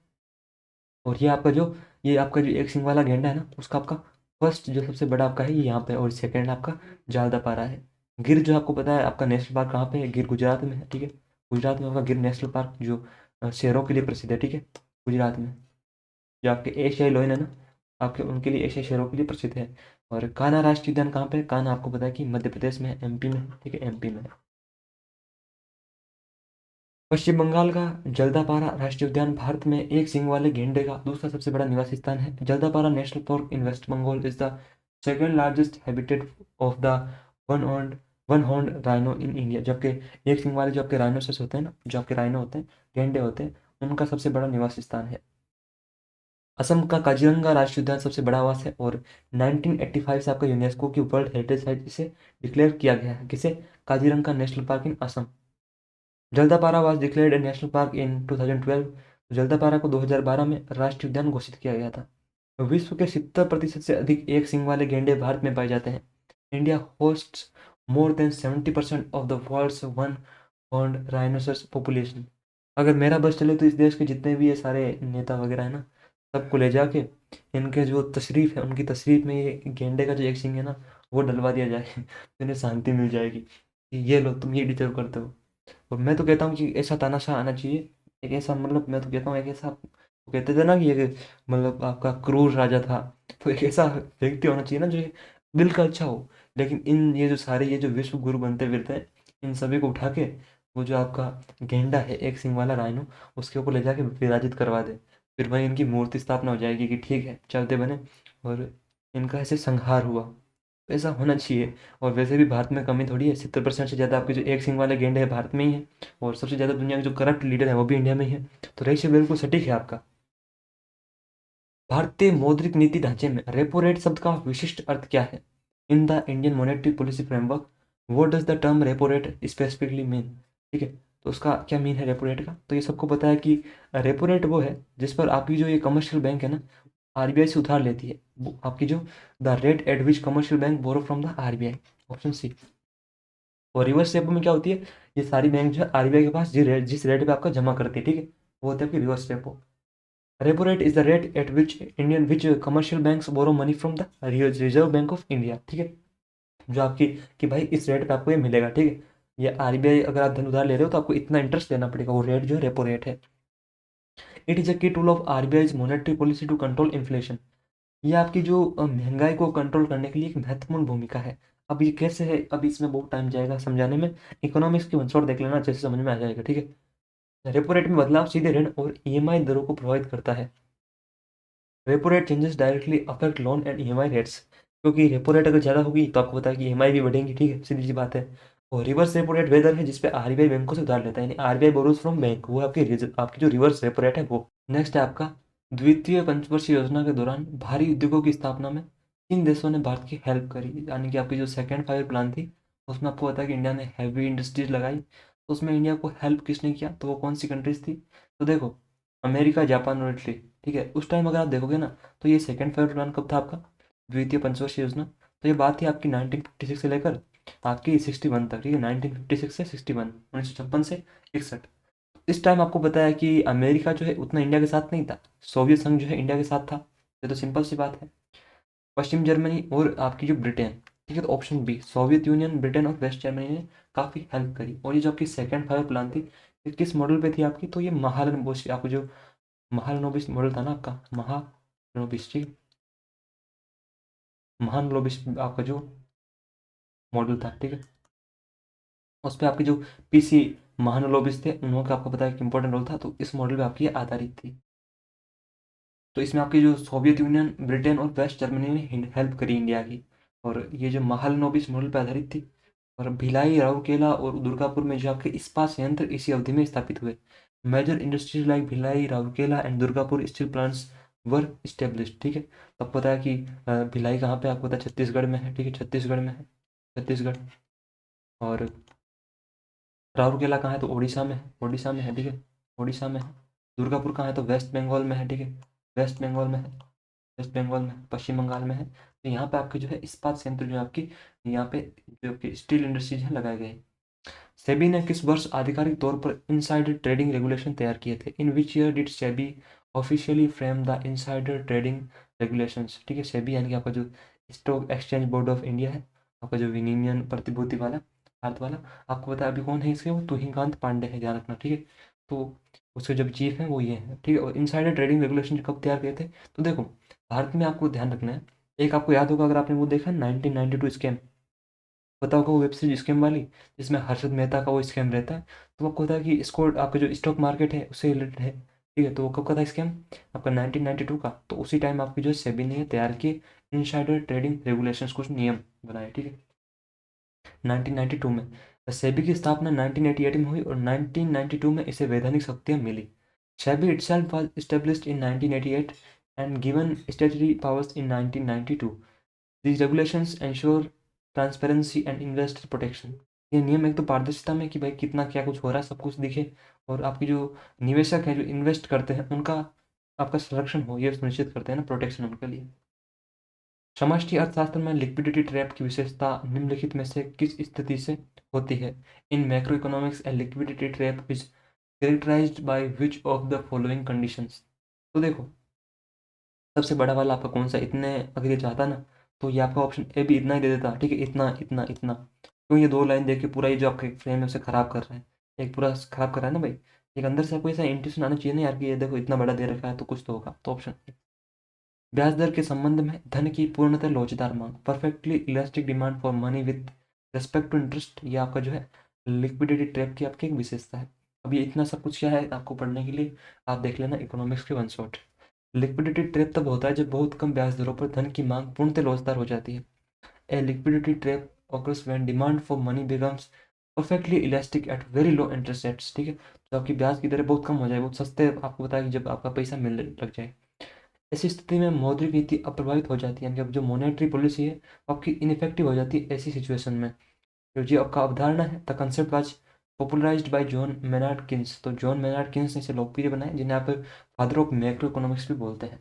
और ये आपका जो एक सिंग वाला गेंडा है ना, उसका आपका फर्स्ट जो सबसे बड़ा आपका है ये यहाँ पे है, और सेकंड आपका जालदापारा है। गिर जो आपको पता है आपका नेशनल पार्क कहाँ पे है? गिर गुजरात में है, ठीक है। गुजरात में आपका गिर नेशनल पार्क जो शेरों के लिए प्रसिद्ध है, ठीक है, गुजरात में। जो आपके एशियाई लोयन है ना, आपके उनके लिए, एशियाई शेरों के लिए प्रसिद्ध है। और कान्हा राष्ट्रीय उद्यान कहाँ पे है? कान्हा आपको पता है कि मध्य प्रदेश में है, एमपी में है, ठीक है, एमपी में है। पश्चिम बंगाल का जल्दापारा राष्ट्रीय उद्यान भारत में एक सींग वाले गेंडे का दूसरा सबसे बड़ा निवास स्थान है। Jaldapara national park in west Bengal is the second largest habitat of the one horn one horn rhino in India. जबकि एक सींग वाले जो आपके राइनोसरस होते हैं ना, जो आपके राइनो होते हैं, गेंडे होते हैं, उनका सबसे बड़ा निवास स्थान है। असम का काजीरंगा राष्ट्रीय उद्यान सबसे बड़ा आवास है, और 1985 से आपका यूनेस्को की वर्ल्ड हेरिटेज साइट इसे डिक्लेयर किया गया है। किसे? Kaziranga national park in Assam. Jaldapara was declared A national park इन 2012। जल्दापारा को 2012 में राष्ट्रीय उद्यान घोषित किया गया था। विश्व के 70% से अधिक एक सींग वाले गेंडे भारत में पाए जाते हैं। India hosts more than 70% of the world's one horned rhinoceros population. अगर मेरा बस चले तो इस देश के जितने भी ये सारे नेता वगैरह है ना, सबको ले जाके इनके जो तशरीफ है, उनकी तशरीफ में ये गेंडे का जो एक सींग है ना, वो डलवा दिया जाए तो इन्हें शांति मिल जाएगी कि ये लो, तुम ये डिजर्व करते हो। और मैं तो कहता हूँ कि ऐसा तानाशाह आना चाहिए, एक ऐसा, मतलब मैं तो कहता हूँ एक ऐसा, वो कहते थे ना कि एक मतलब आपका क्रूर राजा था, तो एक ऐसा व्यक्ति होना चाहिए ना जो दिल का अच्छा हो। लेकिन इन ये जो सारे ये जो विश्व गुरु बनते फिरते हैं, इन सभी को उठा के वो जो आपका गेंडा है एक सिंग वाला राइनो, उसके ऊपर ले जाके विराजित करवा दे। फिर वहीं इनकी मूर्ति स्थापना हो जाएगी कि ठीक है, चलते बने, और इनका ऐसे संहार हुआ। ऐसा होना चाहिए। और वैसे भी भारत में कमी थोड़ी है, 70% से ज़्यादा आपके जो एक सिंग वाले गेंडे हैं भारत में ही है, और सबसे ज़्यादा दुनिया के जो करप्ट लीडर है वो भी इंडिया में ही है। तो रही बिल्कुल सटीक है आपका। भारतीय मौद्रिक नीति ढांचे में रेपो रेट शब्द का विशिष्ट अर्थ क्या है? In the Indian monetary policy framework, what does the term repo rate specifically mean? ठीक है, तो उसका क्या मीन है रेपो रेट का? तो ये सबको पता है कि रेपो रेट वो है जिस पर आपकी जो ये कमर्शियल बैंक है ना, आरबीआई से उधार लेती है, वो आपकी जो the rate at which commercial bank borrow from the RBI, option C. और रिवर्स रेपो में क्या होती है? ये सारी बैंक जो है आरबीआई के पास जिस रेट पे आपका जमा करती है, ठीक है, वो होता है आपकी reverse repo. Repo rate is the rate at which commercial banks borrow money from the Reserve Bank of India, ठीक है। जो आपकी कि भाई इस रेट पे आपको ये मिलेगा, ठीक है। ये आरबीआई, अगर आप धन उधार ले रहे हो तो आपको इतना इंटरेस्ट देना पड़ेगा, वो रेट जो है रेपो रेट है। It is a key tool of RBI monetary policy to control inflation. ये आपकी जो महंगाई को कंट्रोल करने के लिए एक महत्वपूर्ण भूमिका है। अब ये कैसे है, अब इसमें बहुत टाइम जाएगा समझाने में। इकोनॉमिक्स की वन शॉट देख लेना, जैसे समझ में आ जाएगा, ठीक है। रेपो रेट में बदलाव सीधे ऋण और ईएमआई दरों को प्रभावित करता है। Repo rate changes directly affect loan and EMI rates, क्योंकि रेपो रेट अगर ज़्यादा होगी तो आपको पता है कि ईएमआई भी बढ़ेंगी, ठीक है, सीधी सी बात है। और रिवर्स रेपो रेट वे दर है जिसपे आरबीआई बैंकों से उधार लेता है, यानी आरबीआई बोरोज फ्रॉम बैंक, वो आपकी जो रिवर्स रेपो रेट है वो। नेक्स्ट है आपका द्वितीय पंचवर्षीय योजना के दौरान भारी उद्योगों की स्थापना में किन देशों ने भारत की हेल्प करी, यानी कि आपकी जो सेकेंड फाइव प्लान थी उसमें आपको पता है कि इंडिया ने हैवी इंडस्ट्रीज लगाई, तो उसमें इंडिया को हेल्प किसने किया, तो वो कौन सी कंट्रीज थी, तो देखो अमेरिका, जापान और इटली, ठीक है। उस टाइम अगर आप देखोगे ना, तो ये सेकेंड फेयर प्लान कब था आपका, द्वितीय पंचवर्षीय योजना, तो ये बात थी आपकी 1956 से लेकर आपकी 61 तक, ठीक है, 1956 से 61, 1956 से 61। इस टाइम आपको पता है कि अमेरिका जो है उतना इंडिया के साथ नहीं था, सोवियत संघ जो है इंडिया के साथ था, ये तो सिंपल सी बात है। पश्चिम जर्मनी और आपकी जो ब्रिटेन, ठीक है, तो option B Soviet Union, Britain और वेस्ट जर्मनी ने काफ़ी हेल्प करी। और ये जो आपकी सेकेंड फाइव प्लान थी, ये किस मॉडल पे थी आपकी, तो ये महालनोबिस, आपको जो महालनोबिस मॉडल था ना आपका, महालनोबिस, ठीक, महालनोबिस आपका जो मॉडल था, ठीक है, उस पर आपकी जो पीसी महालनोबिस थे उन्होंने आपको पता है कि इंपॉर्टेंट रोल था, तो इस मॉडल पे आपकी ये आधारित थी। तो इसमें आपकी जो सोवियत यूनियन, ब्रिटेन और वेस्ट जर्मनी ने हेल्प करी इंडिया की। और ये जो महालनोबिस मॉडल पर आधारित थी। और भिलाई, राउरकेला और दुर्गापुर में जो आपके इस्पात संयंत्र इसी अवधि में स्थापित हुए। Major industries like Bhilai, Rourkela and Durgapur steel plants were establish, ठीक है। तो आपको पता है कि भिलाई कहाँ पे, आपको पता है छत्तीसगढ़ में है, ठीक है, छत्तीसगढ़ में है, छत्तीसगढ़। और राउरकेला कहाँ है, तो उड़ीसा में है, उड़ीसा में है, ठीक है, उड़ीसा में है। दुर्गापुर कहाँ है, तो वेस्ट बंगाल में है, ठीक है, वेस्ट बंगाल में है, वेस्ट बंगाल में, पश्चिम बंगाल में है। तो यहाँ पे आपके जो है इस्पात संयंत्र जो आपकी, यहाँ पे जो आपकी स्टील इंडस्ट्रीज हैं लगाए गए। सेबी ने किस वर्ष आधिकारिक तौर पर इनसाइडर ट्रेडिंग रेगुलेशन तैयार किए थे, in which year did SEBI officially frame the insider trading regulations, ठीक है। सेबी यानी कि आपका जो stock exchange board of India है, आपका जो विनियमन प्रतिभूति वाला, भारत वाला, आपको पता है अभी कौन है इसके, वो तुहिनकांत पांडे है, ध्यान रखना, ठीक है। तो उसके जब चीफ हैं वो ये हैं, ठीक है। और इनसाइडर ट्रेडिंग रेगुलेशन कब तैयार किए थे, तो देखो भारत में आपको ध्यान रखना है, एक आपको याद होगा अगर आपने वो देखा 1992 स्कैम, पता होगा वो वेब सीरीज स्कैम वाली, जिसमें हर्षद मेहता का वो स्कैम रहता है। तो आपको पता है कि इसको आपका जो स्टॉक मार्केट है उससे रिलेटेड है, ठीक है। तो वो कब का था स्कैम, आपका 1992 का। तो उसी टाइम आपकी जो सेबी ने तैयार किए इनसाइडर ट्रेडिंग रेगुलेशंस, कुछ नियम बनाए, ठीक है, 1992 में। सेबी की स्थापना 1988 में हुई और 1992 में इसे वैधानिक शक्तियाँ मिली। SEBI itself was established in 1988 and given statutory powers in 1992. These regulations ensure transparency and investor protection. ये नियम एक तो पारदर्शिता में कि भाई कितना क्या कुछ हो रहा है सब कुछ दिखे, और आपकी जो निवेशक हैं जो इन्वेस्ट करते हैं उनका आपका संरक्षण हो, ये सुनिश्चित करते हैं ना, प्रोटेक्शन उनके लिए। समष्टि अर्थशास्त्र में लिक्विडिटी ट्रैप की विशेषता निम्नलिखित में से किस स्थिति से होती है, in macro economics a liquidity trap is characterised by which of the following conditions. तो देखो सबसे बड़ा वाला आपका कौन सा, इतने अगर ये चाहता ना तो ये आपका ऑप्शन ए भी इतना ही दे देता, ठीक है, इतना इतना इतना, क्यों ये दो लाइन देख के पूरा ये जो आपका फ्रेम है उसे खराब कर रहा है, एक पूरा खराब कर रहा है ना भाई। एक अंदर से आपको ऐसा इंट्यूशन आना चाहिए ना यार कि ये देखो इतना बड़ा दे रखा है तो कुछ तो होगा, तो ऑप्शन ब्याज दर के संबंध में धन की पूर्णतः लोचदार मांग, perfectly elastic demand for money with respect to interest, ये आपका जो है लिक्विडिटी ट्रैप की आपकी एक विशेषता है। अब ये इतना सब कुछ क्या है आपको पढ़ने के लिए, आप देख लेना इकोनॉमिक्स के वन शॉट। लिक्विडिटी ट्रैप तब होता है जब बहुत कम ब्याज दरों पर धन की मांग पूर्णतः लोचदार हो जाती है। A liquidity trap occurs when demand for money becomes perfectly elastic at very low interest rates, ठीक है। तो आपकी ब्याज की दरें बहुत कम हो जाए, बहुत सस्ते, आपको बताया कि जब आपका पैसा मिलने लग जाए, ऐसी स्थिति में मौद्रिक नीति अप्रभावित हो जाती है, यानी कि अब जो मॉनेटरी पॉलिसी है वो आपकी इनफेक्टिव हो जाती है ऐसी सिचुएशन में। जो जी आपका अवधारणा है, the concept was popularised bye John Maynard Keynes, तो जॉन मेनार्ड किन्स ने इसे लोकप्रिय बनाया, जिन्हें आप फादर ऑफ मैक्रो इकोनॉमिक्स भी बोलते हैं।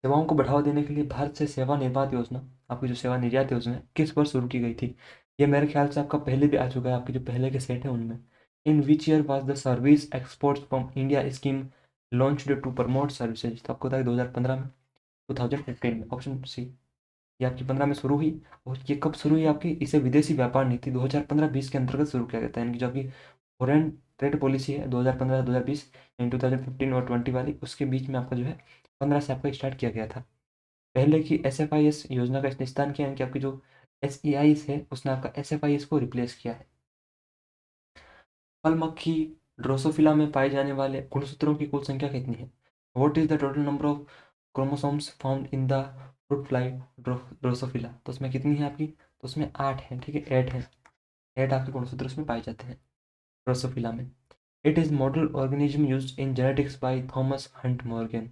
सेवाओं को बढ़ावा देने के लिए भारत से सेवा निर्बाध योजना, आपकी जो सेवा निर्यात योजना है, किस वर्ष शुरू की गई थी, ये मेरे ख्याल से आपका पहले भी आ चुका है, आपके जो पहले के सेट है उनमें। In which year was the service exports from India scheme launched to promote services, तो आपको बताया 2015 में, 2015 में, ऑप्शन सी, ये आपकी 15 में शुरू हुई। और ये कब शुरू हुई आपकी, इसे विदेशी व्यापार नीति 2015-20 के अंतर्गत शुरू किया गया था, यानी कि जो आपकी फॉरेन ट्रेड पॉलिसी है 2015-2020, यानी 2015 और 20 वाली, उसके बीच में आपका जो है 15 से आपका स्टार्ट किया गया था। पहले की SFIS योजना का इसने स्थान किया है कि आपकी जो SEIs है उसने आपका SFIS को रिप्लेस किया है। फल मक्खी ड्रोसोफिला में पाए जाने वाले गुणसूत्रों की कुल संख्या कितनी है? What is the total number of chromosomes found in the fruit fly Drosophila? तो उसमें कितनी है आपकी? तो उसमें 8 है, ठीक है, 8 है। 8 आपके गुणसूत्र उसमें पाए जाते हैं ड्रोसोफिला में। It is model organism used in genetics by Thomas Hunt Morgan.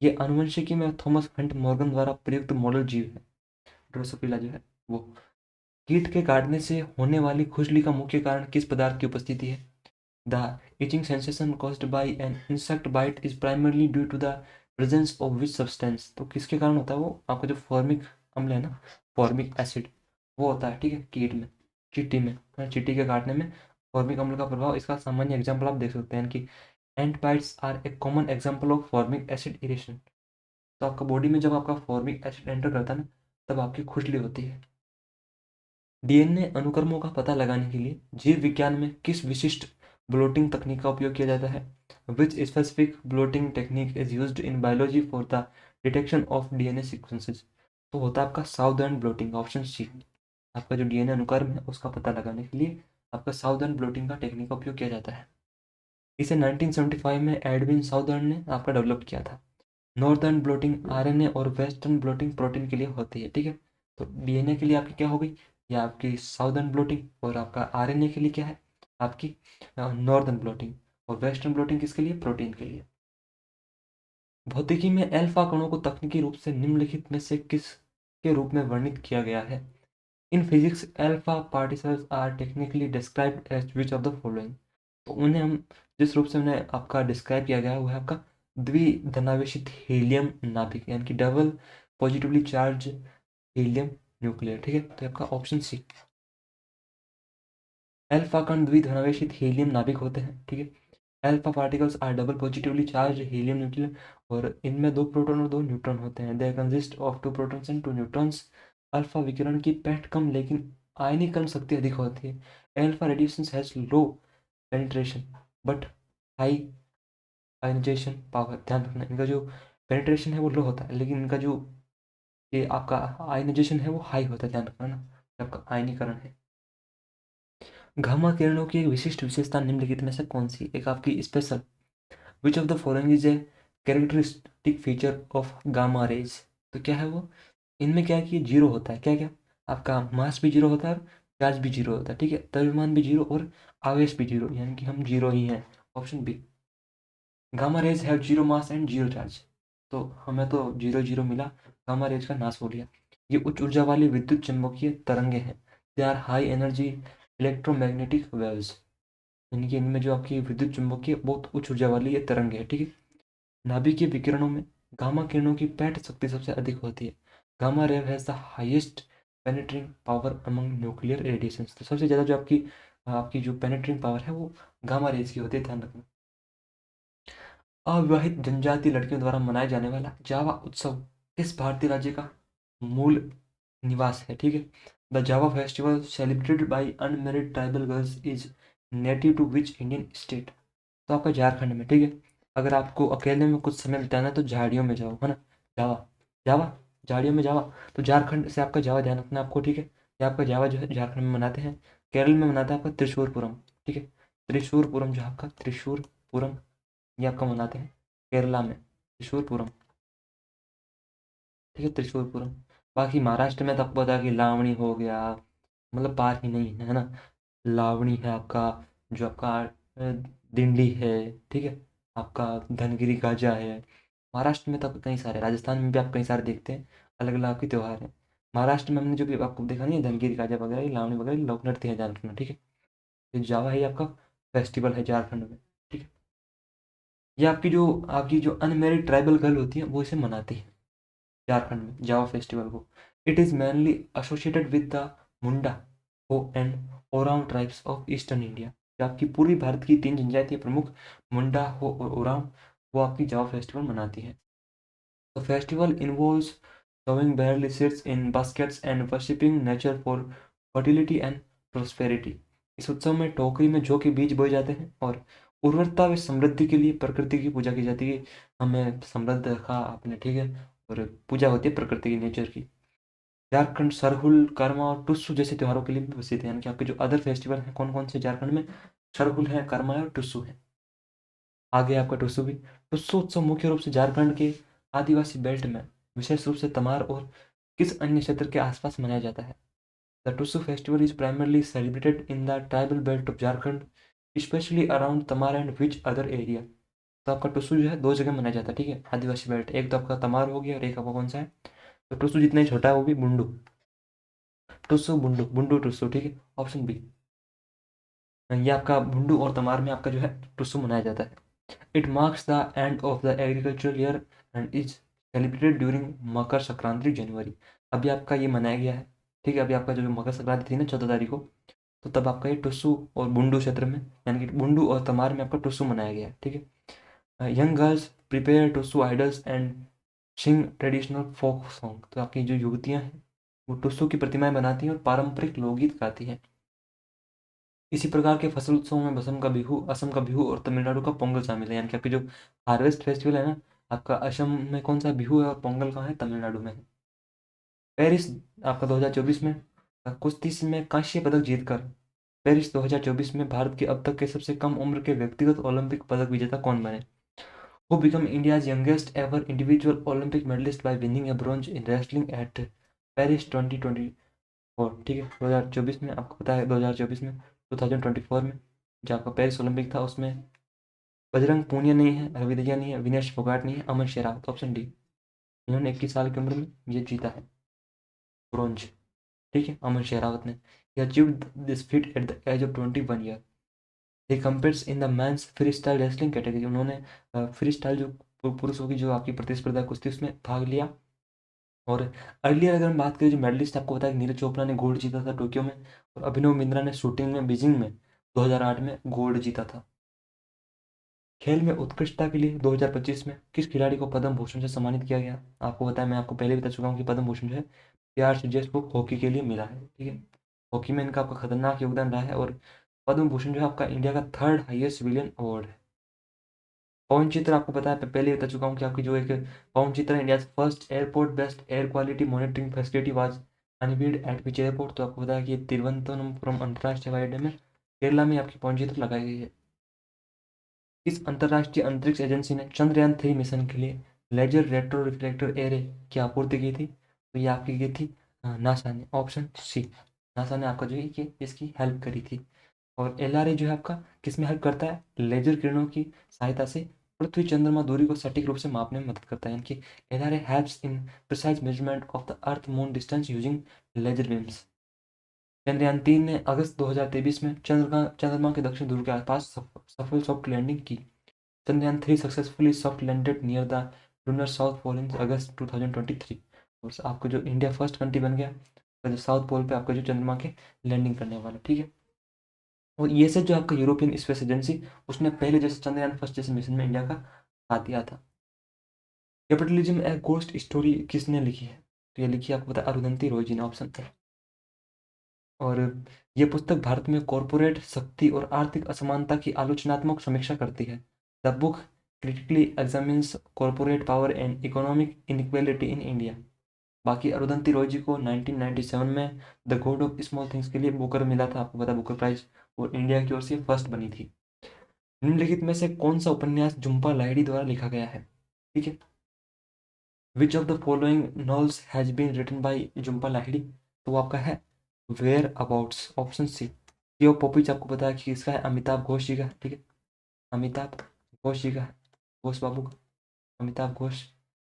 ये आनुवंशिकी में थॉमस हंट मॉर्गन द्वारा प्रयुक्त मॉडल जीव है ड्रोसोफिला जो है वो। कीट के काटने से होने वाली खुजली का मुख्य कारण किस पदार्थ की उपस्थिति है? The itching sensation caused by an insect bite is primarily due to the presence of which substance? तो किसके कारण होता है वो? आपका जो फॉर्मिक अम्ल है ना, फॉर्मिक एसिड, वो होता है, ठीक है, कीट में, चींटी में, चींटी के काटने में फॉर्मिक अम्ल का प्रभाव। इसका सामान्य एग्जाम्पल आप देख सकते हैं कि ant bites are a common example of formic acid irritation. तो आपका बॉडी में जब आपका फॉर्मिक एसिड एंटर करता है ना, तब आपकी खुजली होती है। डीएनए अनुक्रमों का पता लगाने के लिए जीव विज्ञान में किस विशिष्ट ब्लोटिंग तकनीक का उपयोग किया जाता है? Which specific blotting technique is used in biology for the detection of DNA sequences? तो होता है आपका साउदर्न ब्लोटिंग, ऑप्शन सी। आपका जो डीएनए अनुक्रम है उसका पता लगाने के लिए आपका साउदर्न ब्लोटिंग का टेक्निक का उपयोग किया जाता है। इसे 1975 में एडविन साउदर्न ने आपका डेवलप किया था। नॉर्दर्न ब्लोटिंग आरएनए और वेस्टर्न ब्लोटिंग प्रोटीन के लिए होती है, ठीक है। तो डीएनए के लिए आपकी क्या हो गई? या आपकी साउदर्न ब्लोटिंग, और आपका आरएनए के लिए क्या है? आपकी नॉर्दर्न ब्लोटिंग। और वेस्टर्न ब्लोटिंग किसके लिए? प्रोटीन के लिए। भौतिकी में अल्फा कणों को तकनीकी रूप से निम्नलिखित में से किस के रूप में वर्णित किया गया है? In physics alpha particles are technically described as which of the following? तो उन्हें हम जिस रूप से उन्हें आपका डिस्क्राइब किया गया है वो है आपका द्विधनावेशित हीलियम नाभिक, यानी कि double positively charge helium nuclear, ठीक है। तो आपका ऑप्शन सी। अल्फा कण द्विधनावेशित हीलियम नाभिक होते हैं, ठीक है। Alpha particles are double positively charge helium nuclear, और इनमें 2 प्रोटॉन और 2 न्यूट्रॉन होते हैं। They consist of 2 protons and 2 neutrons. Alpha विकिरण की पैठ कम लेकिन आयनीकरण शक्ति अधिक होती है। Alpha radiation has low penetration but high ionisation power. ध्यान रखना, इनका जो पेनिट्रेशन है वो लो होता है, लेकिन इनका जो ये आपका आयनाइजेशन है वो हाई होता है। ध्यान रखना ना, ये आपका आयनीकरण है। गामा किरणों की एक विशिष्ट विशेषता निम्नलिखित में से कौन सी? एक आपकी special, which of the following is a characteristic feature of gamma rays? तो क्या है वो? इनमें क्या है कि जीरो होता है, क्या क्या? आपका मास भी जीरो होता है और चार्ज भी जीरो होता है, ठीक है। द्रव्यमान भी जीरो और आवेश भी जीरो, यानी कि हम जीरो ही हैं। Option B. Gamma rays have zero mass and zero charge. तो हमें तो जीरो जीरो मिला, गामा रेज का नाश हो लिया। ये उच्च ऊर्जा वाली विद्युत चुम्बकीय तरंगे हैं। They are high energy electromagnetic waves, यानी कि इनमें जो आपकी विद्युत चुम्बकीय बहुत उच्च ऊर्जा वाली ये तरंगे है, ठीक है। नाभिकीय विकिरणों में गामा किरणों की पैठ शक्ति सबसे अधिक होती है। Gamma ray has the highest penetrating power among nuclear radiation. तो सबसे ज़्यादा जो आपकी आपकी जो पेनिट्रिंग पावर है वो गामा रेज की होती है, ध्यान रखना। अविवाहित जनजाति लड़कियों द्वारा मनाया जाने वाला जावा उत्सव किस भारतीय राज्य का मूल निवास है? ठीक है। The Jawa festival celebrated by unmarried tribal girls is native to which Indian state? तो आपका झारखंड में, ठीक है। अगर आपको अकेले में कुछ समय बिताना है तो झाड़ियों में जाओ, है ना। जावा, जावा, झाड़ियों में जावा। तो झारखंड से आपका जावा ध्यान रखना आपको, ठीक है। ये आपका जावा जो है झारखंड में मनाते हैं। केरल में मनाता है आपका त्रिशूरपुरम, ठीक है। त्रिशूरपुरम जो आपका त्रिशूरपुरम ये आपका मनाते हैं केरला में, त्रिशूरपुरम, ठीक है, त्रिशूरपुरम। बाकी महाराष्ट्र में तो आपको पता है कि लावणी हो गया, मतलब बात ही नहीं है ना। लावणी है आपका, जो आपका दिंडी है, ठीक है। आपका धनगिरी गाजा है। महाराष्ट्र में तो आप कई सारे, राजस्थान में भी आप कई सारे देखते हैं, अलग अलग आपके त्यौहार हैं। महाराष्ट्र में हमने जो भी आपको देखा नहीं है, धनगिरी गाजा वगैरह, ये लावणी वगैरह, ये लोक नृत्य है, ध्यान रखना, ठीक है। ये जावा है, ये आपका फेस्टिवल है झारखंड में, ठीक है। ये आपकी जो अनमेरिड ट्राइबल गर्ल होती है वो इसे मनाती है झारखंड में, जावा फेस्टिवल को। It is mainly associated with the Munda Ho and Oraon tribes of eastern India. जो आपकी पूर्वी भारत की 3 जनजातीय प्रमुख मुंडा हो और ओरांव, वो आपकी जावा फेस्टिवल मनाती है। The festival involves sowing barley seeds in baskets and worshipping nature for fertility and prosperity। इस उत्सव में टोकरी में जौ के बीज बोए जाते हैं और उर्वरता व समृद्धि के लिए प्रकृति की पूजा की जाती है। हमें समृद्ध रखा आपने, ठीक है। और पूजा होती है प्रकृति की, नेचर की। झारखंड सरहुल, कर्मा और टुस्सू जैसे त्योहारों के लिए भी प्रसिद्ध है। यानी कि आपके जो अदर फेस्टिवल हैं कौन कौन से झारखंड में, सरहुल है, कर्मा है और टुस्सू है। आगे आपका टुस्सू भी। टुस्सू उत्सव मुख्य रूप से झारखंड के आदिवासी बेल्ट में, विशेष रूप से तमार और किस अन्य क्षेत्र के आसपास मनाया जाता है। The Tusu festival is primarily celebrated in the tribal belt of Jharkhand, especially around Tamar and which other area. तो आपका टुस्सू जो है दो जगह मनाया जाता है, ठीक है, आदिवासी बेल्ट। एक तो आपका तमार हो गया और एक आपका कौन सा है, तो टुस्सू जितना ही छोटा है वो भी बुंडू। टुस्सू बुंडू, बुंडू टुस्सू, ठीक है, ऑप्शन बी। ये आपका बुंडू और तमार में आपका जो है टुस्सू मनाया जाता है। It marks the end of the agricultural year and is celebrated during Makar Sankranti January. अभी आपका ये मनाया गया है, ठीक है। अभी आपका जो मकर संक्रांति थी ना 14 तारीख को, तो तब आपका ये टुस्सू और बुंडू क्षेत्र में, यानी कि बुंडू और तमार में आपका टुस्सू मनाया गया है, ठीक है। Young girls prepare Tusu idols and sing traditional folk song. तो आपकी जो युवतियाँ हैं वो टुस्सू की प्रतिमाएं बनाती हैं और पारंपरिक लोकगीत गाती हैं। इसी प्रकार के फसल उत्सवों में असम का बिहू, असम का बिहू और तमिलनाडु का पोंगल शामिल है। यानी कि आपकी जो हार्वेस्ट फेस्टिवल है ना, आपका असम में कौन सा बिहू है और पोंगल कहाँ है, तमिलनाडु में है। पेरिस आपका 2024 में कुश्ती में कांस्य पदक जीतकर, पेरिस 2024 में भारत के अब तक के सबसे कम उम्र के व्यक्तिगत ओलंपिक पदक विजेता कौन बने। Who become India's youngest ever individual Olympic medallist by winning a bronze in wrestling at Paris 2024, ठीक है। 2024 में आपको पता है, 2024 में 2024 में जो आपका पेरिस ओलंपिक था उसमें बजरंग पूनिया नहीं है, रवि दहिया नहीं है, विनेश फोगाट नहीं है, अमन शेरावत, ऑप्शन डी। इन्होंने 21 साल की उम्र में ये जीता है ब्रॉन्ज, ठीक है, अमन शेरावत ने। He achieved this feat at the age of 21 year. He competes in the men's freestyle wrestling category. उन्होंने फ्री स्टाइल जो पुरुषों की जो आपकी प्रतिस्पर्धा कुश्ती उसमें भाग लिया। और अर्लियर अगर हम बात करें, जो मेडलिस्ट आपको पता है, नीरज चोपड़ा ने गोल्ड जीता था टोक्यो में, और अभिनव बिंद्रा ने शूटिंग में बीजिंग में 2008 में गोल्ड जीता था। खेल में उत्कृष्टता के लिए 2025 में किस खिलाड़ी को पद्म भूषण से सम्मानित किया गया। आपको बताया, मैं आपको पहले भी बता चुका हूँ कि पद्म भूषण जो है प्यार से बुक हॉकी के लिए मिला है, ठीक है। हॉकी में इनका आपका खतरनाक योगदान रहा है। और पद्म भूषण जो है आपका इंडिया का थर्ड हाईएस्ट सिविलियन अवार्ड है। पवन चित्र आपको पता है, पहले ही बता चुका हूँ कि आपकी जो एक पवन चित्र India first airport best air quality monitoring facility was unveiled eight which airport. तो आपको पता है कि तिरुवनंतपुरम अंतर्राष्ट्रीय हवाई अड्डे में केरला में आपकी पवन चित्र लगाई गई है। इस अंतर्राष्ट्रीय अंतरिक्ष एजेंसी ने चंद्रयान 3 मिशन के लिए लेजर रेट्रो रिफ्लेक्टर एरे की आपूर्ति की थी। तो ये आपकी की थी नासा ने, ऑप्शन सी। नासा ने आपका जो है कि इसकी हेल्प करी थी। और एलआरए जो है आपका किस में हेल्प करता है, लेजर किरणों की सहायता से पृथ्वी चंद्रमा दूरी को सटीक रूप से मापने में मदद करता है। यानी कि LRA helps in precise measurement of the earth moon distance using laser beams. Chandrayaan 3 ने अगस्त 2023 में चंद्रमा के दक्षिण ध्रुव के आसपास सफल सॉफ्ट लैंडिंग की। Chandrayaan 3 successfully soft landed near the lunar south pole in August 2023। और आपको जो इंडिया फर्स्ट कंट्री बन गया तो जो साउथ पोल पे आपका जो चंद्रमा के लैंडिंग करने वाला, ठीक है। और ये से जो आपका यूरोपियन स्पेस एजेंसी, उसने पहले जैसे चंद्रयान 1 जैसे मिशन में इंडिया का साथ दिया था। कैपिटलिज्म ए गोस्ट स्टोरी किसने लिखी है, तो ये लिखी है आपको पता है अरुंधति रॉय जी ने, ऑप्शन है। और ये पुस्तक भारत में कॉरपोरेट शक्ति और आर्थिक असमानता की आलोचनात्मक समीक्षा करती है। The book critically examines corporate power and economic inequality in India. बाकी अरुंधति रॉय जी को 1997 में the God of small things के लिए बुकर मिला था, आपको पता है, बुकर प्राइज। और इंडिया की ओर से फर्स्ट बनी थी। निम्नलिखित में से कौन सा उपन्यास झुम्पा लाहिड़ी द्वारा लिखा गया है, ठीक है। विच of the following novels has been written by Jhumpa Lahiri. तो वो आपका है वेयर अबाउट्स, ऑप्शन सी। यो पॉपिज आपको पता है कि किसका है, अमिताभ घोष जी का, ठीक है, अमिताभ घोष जी का है, घोष बाबू का, अमिताभ घोष।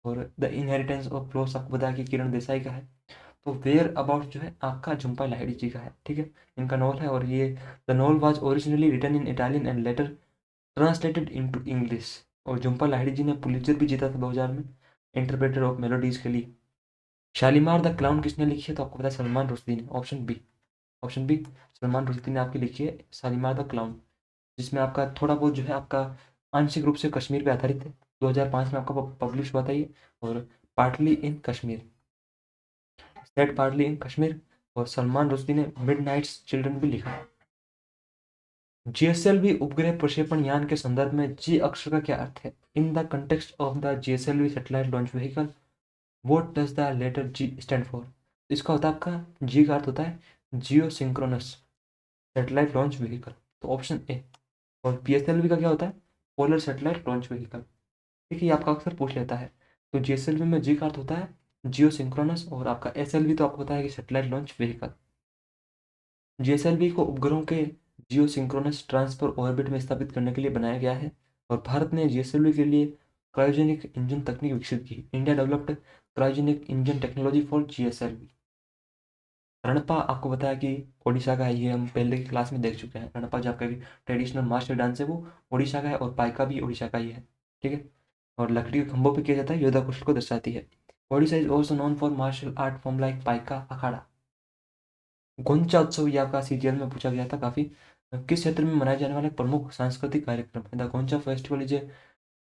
और द इनहेरिटेंस ऑफ फ्लोस आपको पता है कि किरण देसाई का है। तो वेयर अबाउट जो है आपका झुम्पा लाहिड़ी जी का है, ठीक है, इनका नॉवल है। और ये the novel was originally written in Italian and later translated into English. और झुम्पा लाहिड़ी जी ने पुलित्जर भी जीता था 2000 में, इंटरप्रेटर ऑफ मेलोडीज के लिए। शालीमार द क्लाउन किसने लिखी है, तो आपको पता है सलमान रुश्दी ने, option B. Option B, Salman Rushdie ने आपकी लिखी है शालीमार द क्लाउन, जिसमें आपका थोड़ा बहुत जो है आपका आंशिक रूप से कश्मीर पे आधारित है। 2005 में आपका पब्लिश हुआ था ये। और partly in Kashmir, set partly in Kashmir. और सलमान रुश्दी ने मिड नाइट्स चिल्ड्रन भी लिखा है। जीएसएलवी उपग्रह प्रक्षेपण यान के संदर्भ में जी अक्षर का क्या अर्थ है? In the context of the GSLV satellite launch vehicle, what does the letter G stand for? इसका होता है आपका जी का अर्थ होता है geosynchronous satellite launch vehicle, तो ऑप्शन ए। और पीएसएलवी का क्या होता है? Polar satellite launch vehicle. ठीक है, ये आपका अक्सर पूछ लेता है। तो जीएसएलवी में जी का अर्थ होता है जियो सिंक्रोनस, और आपका एसएलवी तो आपको पता है कि सैटेलाइट लॉन्च व्हीकल। जीएसएलवी को उपग्रहों के जियो सिंक्रोनस ट्रांसफर ऑर्बिट में स्थापित करने के लिए बनाया गया है, और भारत ने जीएसएलवी के लिए क्रायोजेनिक इंजन तकनीक विकसित की। India developed cryogenic engine technology for GSLV. Ranappa आपको बताया कि ओडिशा का है, ये हम पहले की क्लास में देख चुके हैं। रणपा जो आपका ट्रेडिशनल मार्शल डांस है वो ओडिशा का है, और पाइका भी ओडिशा का ही है। ठीक है, और लकड़ी के खंभों पे किया जाता है, योद्धा कौशल को दर्शाती है। Odisha is also known for martial art form like Paika Akhada. Goncha उत्सव ये आपका सीजीएल में पूछा गया था काफी। किस क्षेत्र में मनाए जाने वाला एक प्रमुख सांस्कृतिक कार्यक्रम है? The Goncha festival is a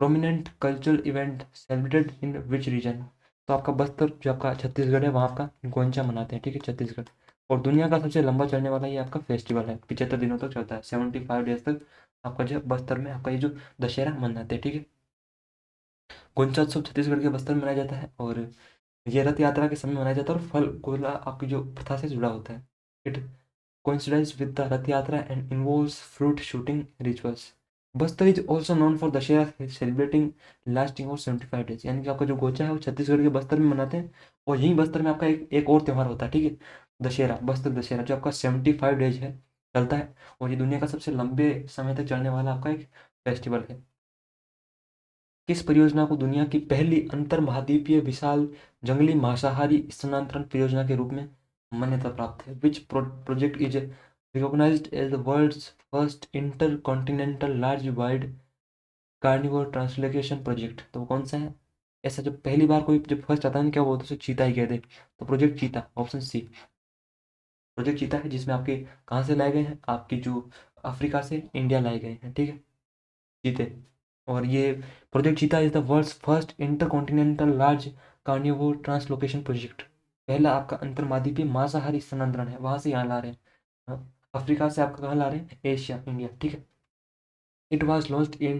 prominent cultural event celebrated in which region? तो आपका बस्तर जो आपका छत्तीसगढ़ है, वहाँ आपका गोंचा मनाते हैं। ठीक है, छत्तीसगढ़। और दुनिया का सबसे लंबा चलने वाला ये आपका फेस्टिवल है, 75 दिनों तक चलता है, 75 डेज तक आपका जो बस्तर में आपका ये जो दशहरा मनाते हैं। ठीक है, गोंचा उत्सव छत्तीसगढ़ के बस्तर में मनाया जाता है, और ये रथ यात्रा के समय मनाया जाता है, और फल गोला आपकी जो प्रथा से जुड़ा होता है। It coincides with the Rath Yatra and involves fruit shooting rituals. Bastar is also known for Dussehra celebrating lasting और 75 डेज। यानी कि आपका जो गोचा है वो छत्तीसगढ़ के बस्तर में मनाते हैं, और यहीं बस्तर में आपका एक और त्यौहार होता है। ठीक है, दशहरा, बस्तर दशहरा, जो आपका 75 डेज है चलता है, और ये दुनिया का सबसे लंबे समय तक चलने वाला आपका एक फेस्टिवल है। किस परियोजना को दुनिया की पहली अंतर महाद्वीपीय विशाल जंगली मांसाहारी स्थानांतरण परियोजना के रूप में मान्यता प्राप्त है? Which project is recognised as the world's first intercontinental large wild carnivore translocation project? तो वो कौन सा है? ऐसा जब पहली बार कोई जब फर्स्ट आता है ना, क्या वो तो उसे चीता ही कहते हैं। तो प्रोजेक्ट चीता, ऑप्शन सी। प्रोजेक्ट चीता है, जिसमें आपके कहाँ से लाए गए हैं, आपकी जो अफ्रीका से इंडिया लाए गए हैं। ठीक है, चीते। और ये project cheetah is the world's first intercontinental large carnivore translocation project. पहला आपका अंतर्मादीपीय मांसाहारी स्थानांतरण है, वहां से यहाँ ला रहे हैं। अफ्रीका से आपका कहाँ ला रहे हैं? Asia, India. ठीक है, it was launched in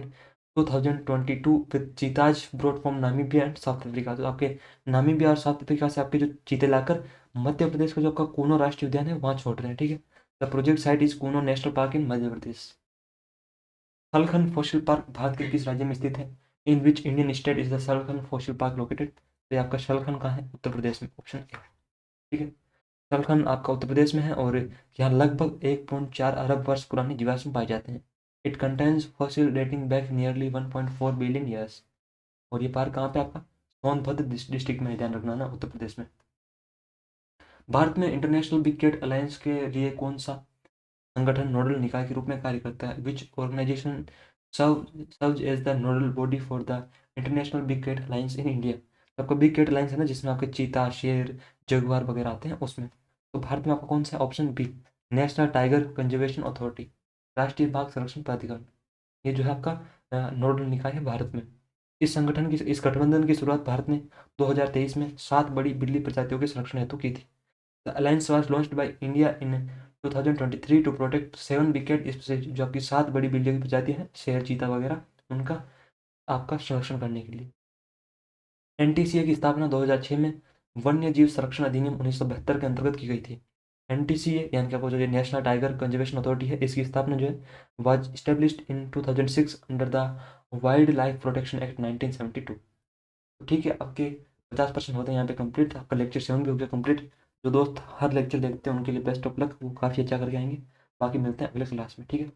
2022 with चीताज brought from Namibia and south Africa. तो आपके नामीबिया और साउथ अफ्रीका से आपके जो चीते लाकर मध्य प्रदेश का जो आपका कूनो राष्ट्रीय उद्यान है वहाँ छोड़ रहे हैं। ठीक है, the project site is Kuno national park in Madhya Pradesh. Salkhan fossil park Bharat के किस राज्य में स्थित है? In which Indian state is the Salkhan fossil park located? तो ये आपका सलखन कहाँ है? उत्तर प्रदेश में, ऑप्शन ए। ठीक है, सलखन आपका उत्तर प्रदेश में है, और यहाँ लगभग 1.4 अरब वर्ष पुराने जीवाश्म पाए जाते हैं। It contains fossil dating back nearly 1.4 billion years. और ये पार्क कहाँ पे आपका? सोनभद्र डिस्ट्रिक्ट में है, ध्यान रखना ना, उत्तर प्रदेश में। भारत में इंटरनेशनल बिग कैट अलायंस के लिए कौन सा संगठन नोडल निकाय के रूप में कार्य करता है? Which organisation serves as the nodal body for the international big cat alliance in India? आपका बिग कैट अलायंस है ना, जिसमें आपके चीता, शेर, जगुआर वगैरह आते हैं उसमें। तो भारत में आपका कौन सा? Option B, national tiger conservation authority, राष्ट्रीय बाघ संरक्षण प्राधिकरण। ये जो है आपका नोडल निकाय है भारत में। इस गठबंधन की शुरुआत भारत ने 2023 में 7 बड़ी बिल्ली प्रजातियों के संरक्षण हेतु की थी। The alliance was launched by India in 2023 to protect 7 wicked species, जो आपकी 7 बड़ी बिल्लियों की प्रजाति है, शेर, चीता वगैरह, उनका आपका संरक्षण करने के लिए। एनटीसीए की स्थापना 2006 में वन्य जीव संरक्षण अधिनियम 1972 के अंतर्गत की गई थी। एनटीसीए यानी कि आपको जो नेशनल टाइगर कंजर्वेशन अथॉरिटी है, इसकी स्थापना जो है was established in 2006 under the wild life protection act 1972। ठीक है, आपके 50% होते हैं यहाँ पे कंप्लीट। आपका लेक्चर 7 भी हो गया कंप्लीट। जो दोस्त हर लेक्चर देखते हैं उनके लिए बेस्ट ऑफ लक, वो काफ़ी अच्छा करके आएंगे। बाकी मिलते हैं अगले क्लास में। ठीक है।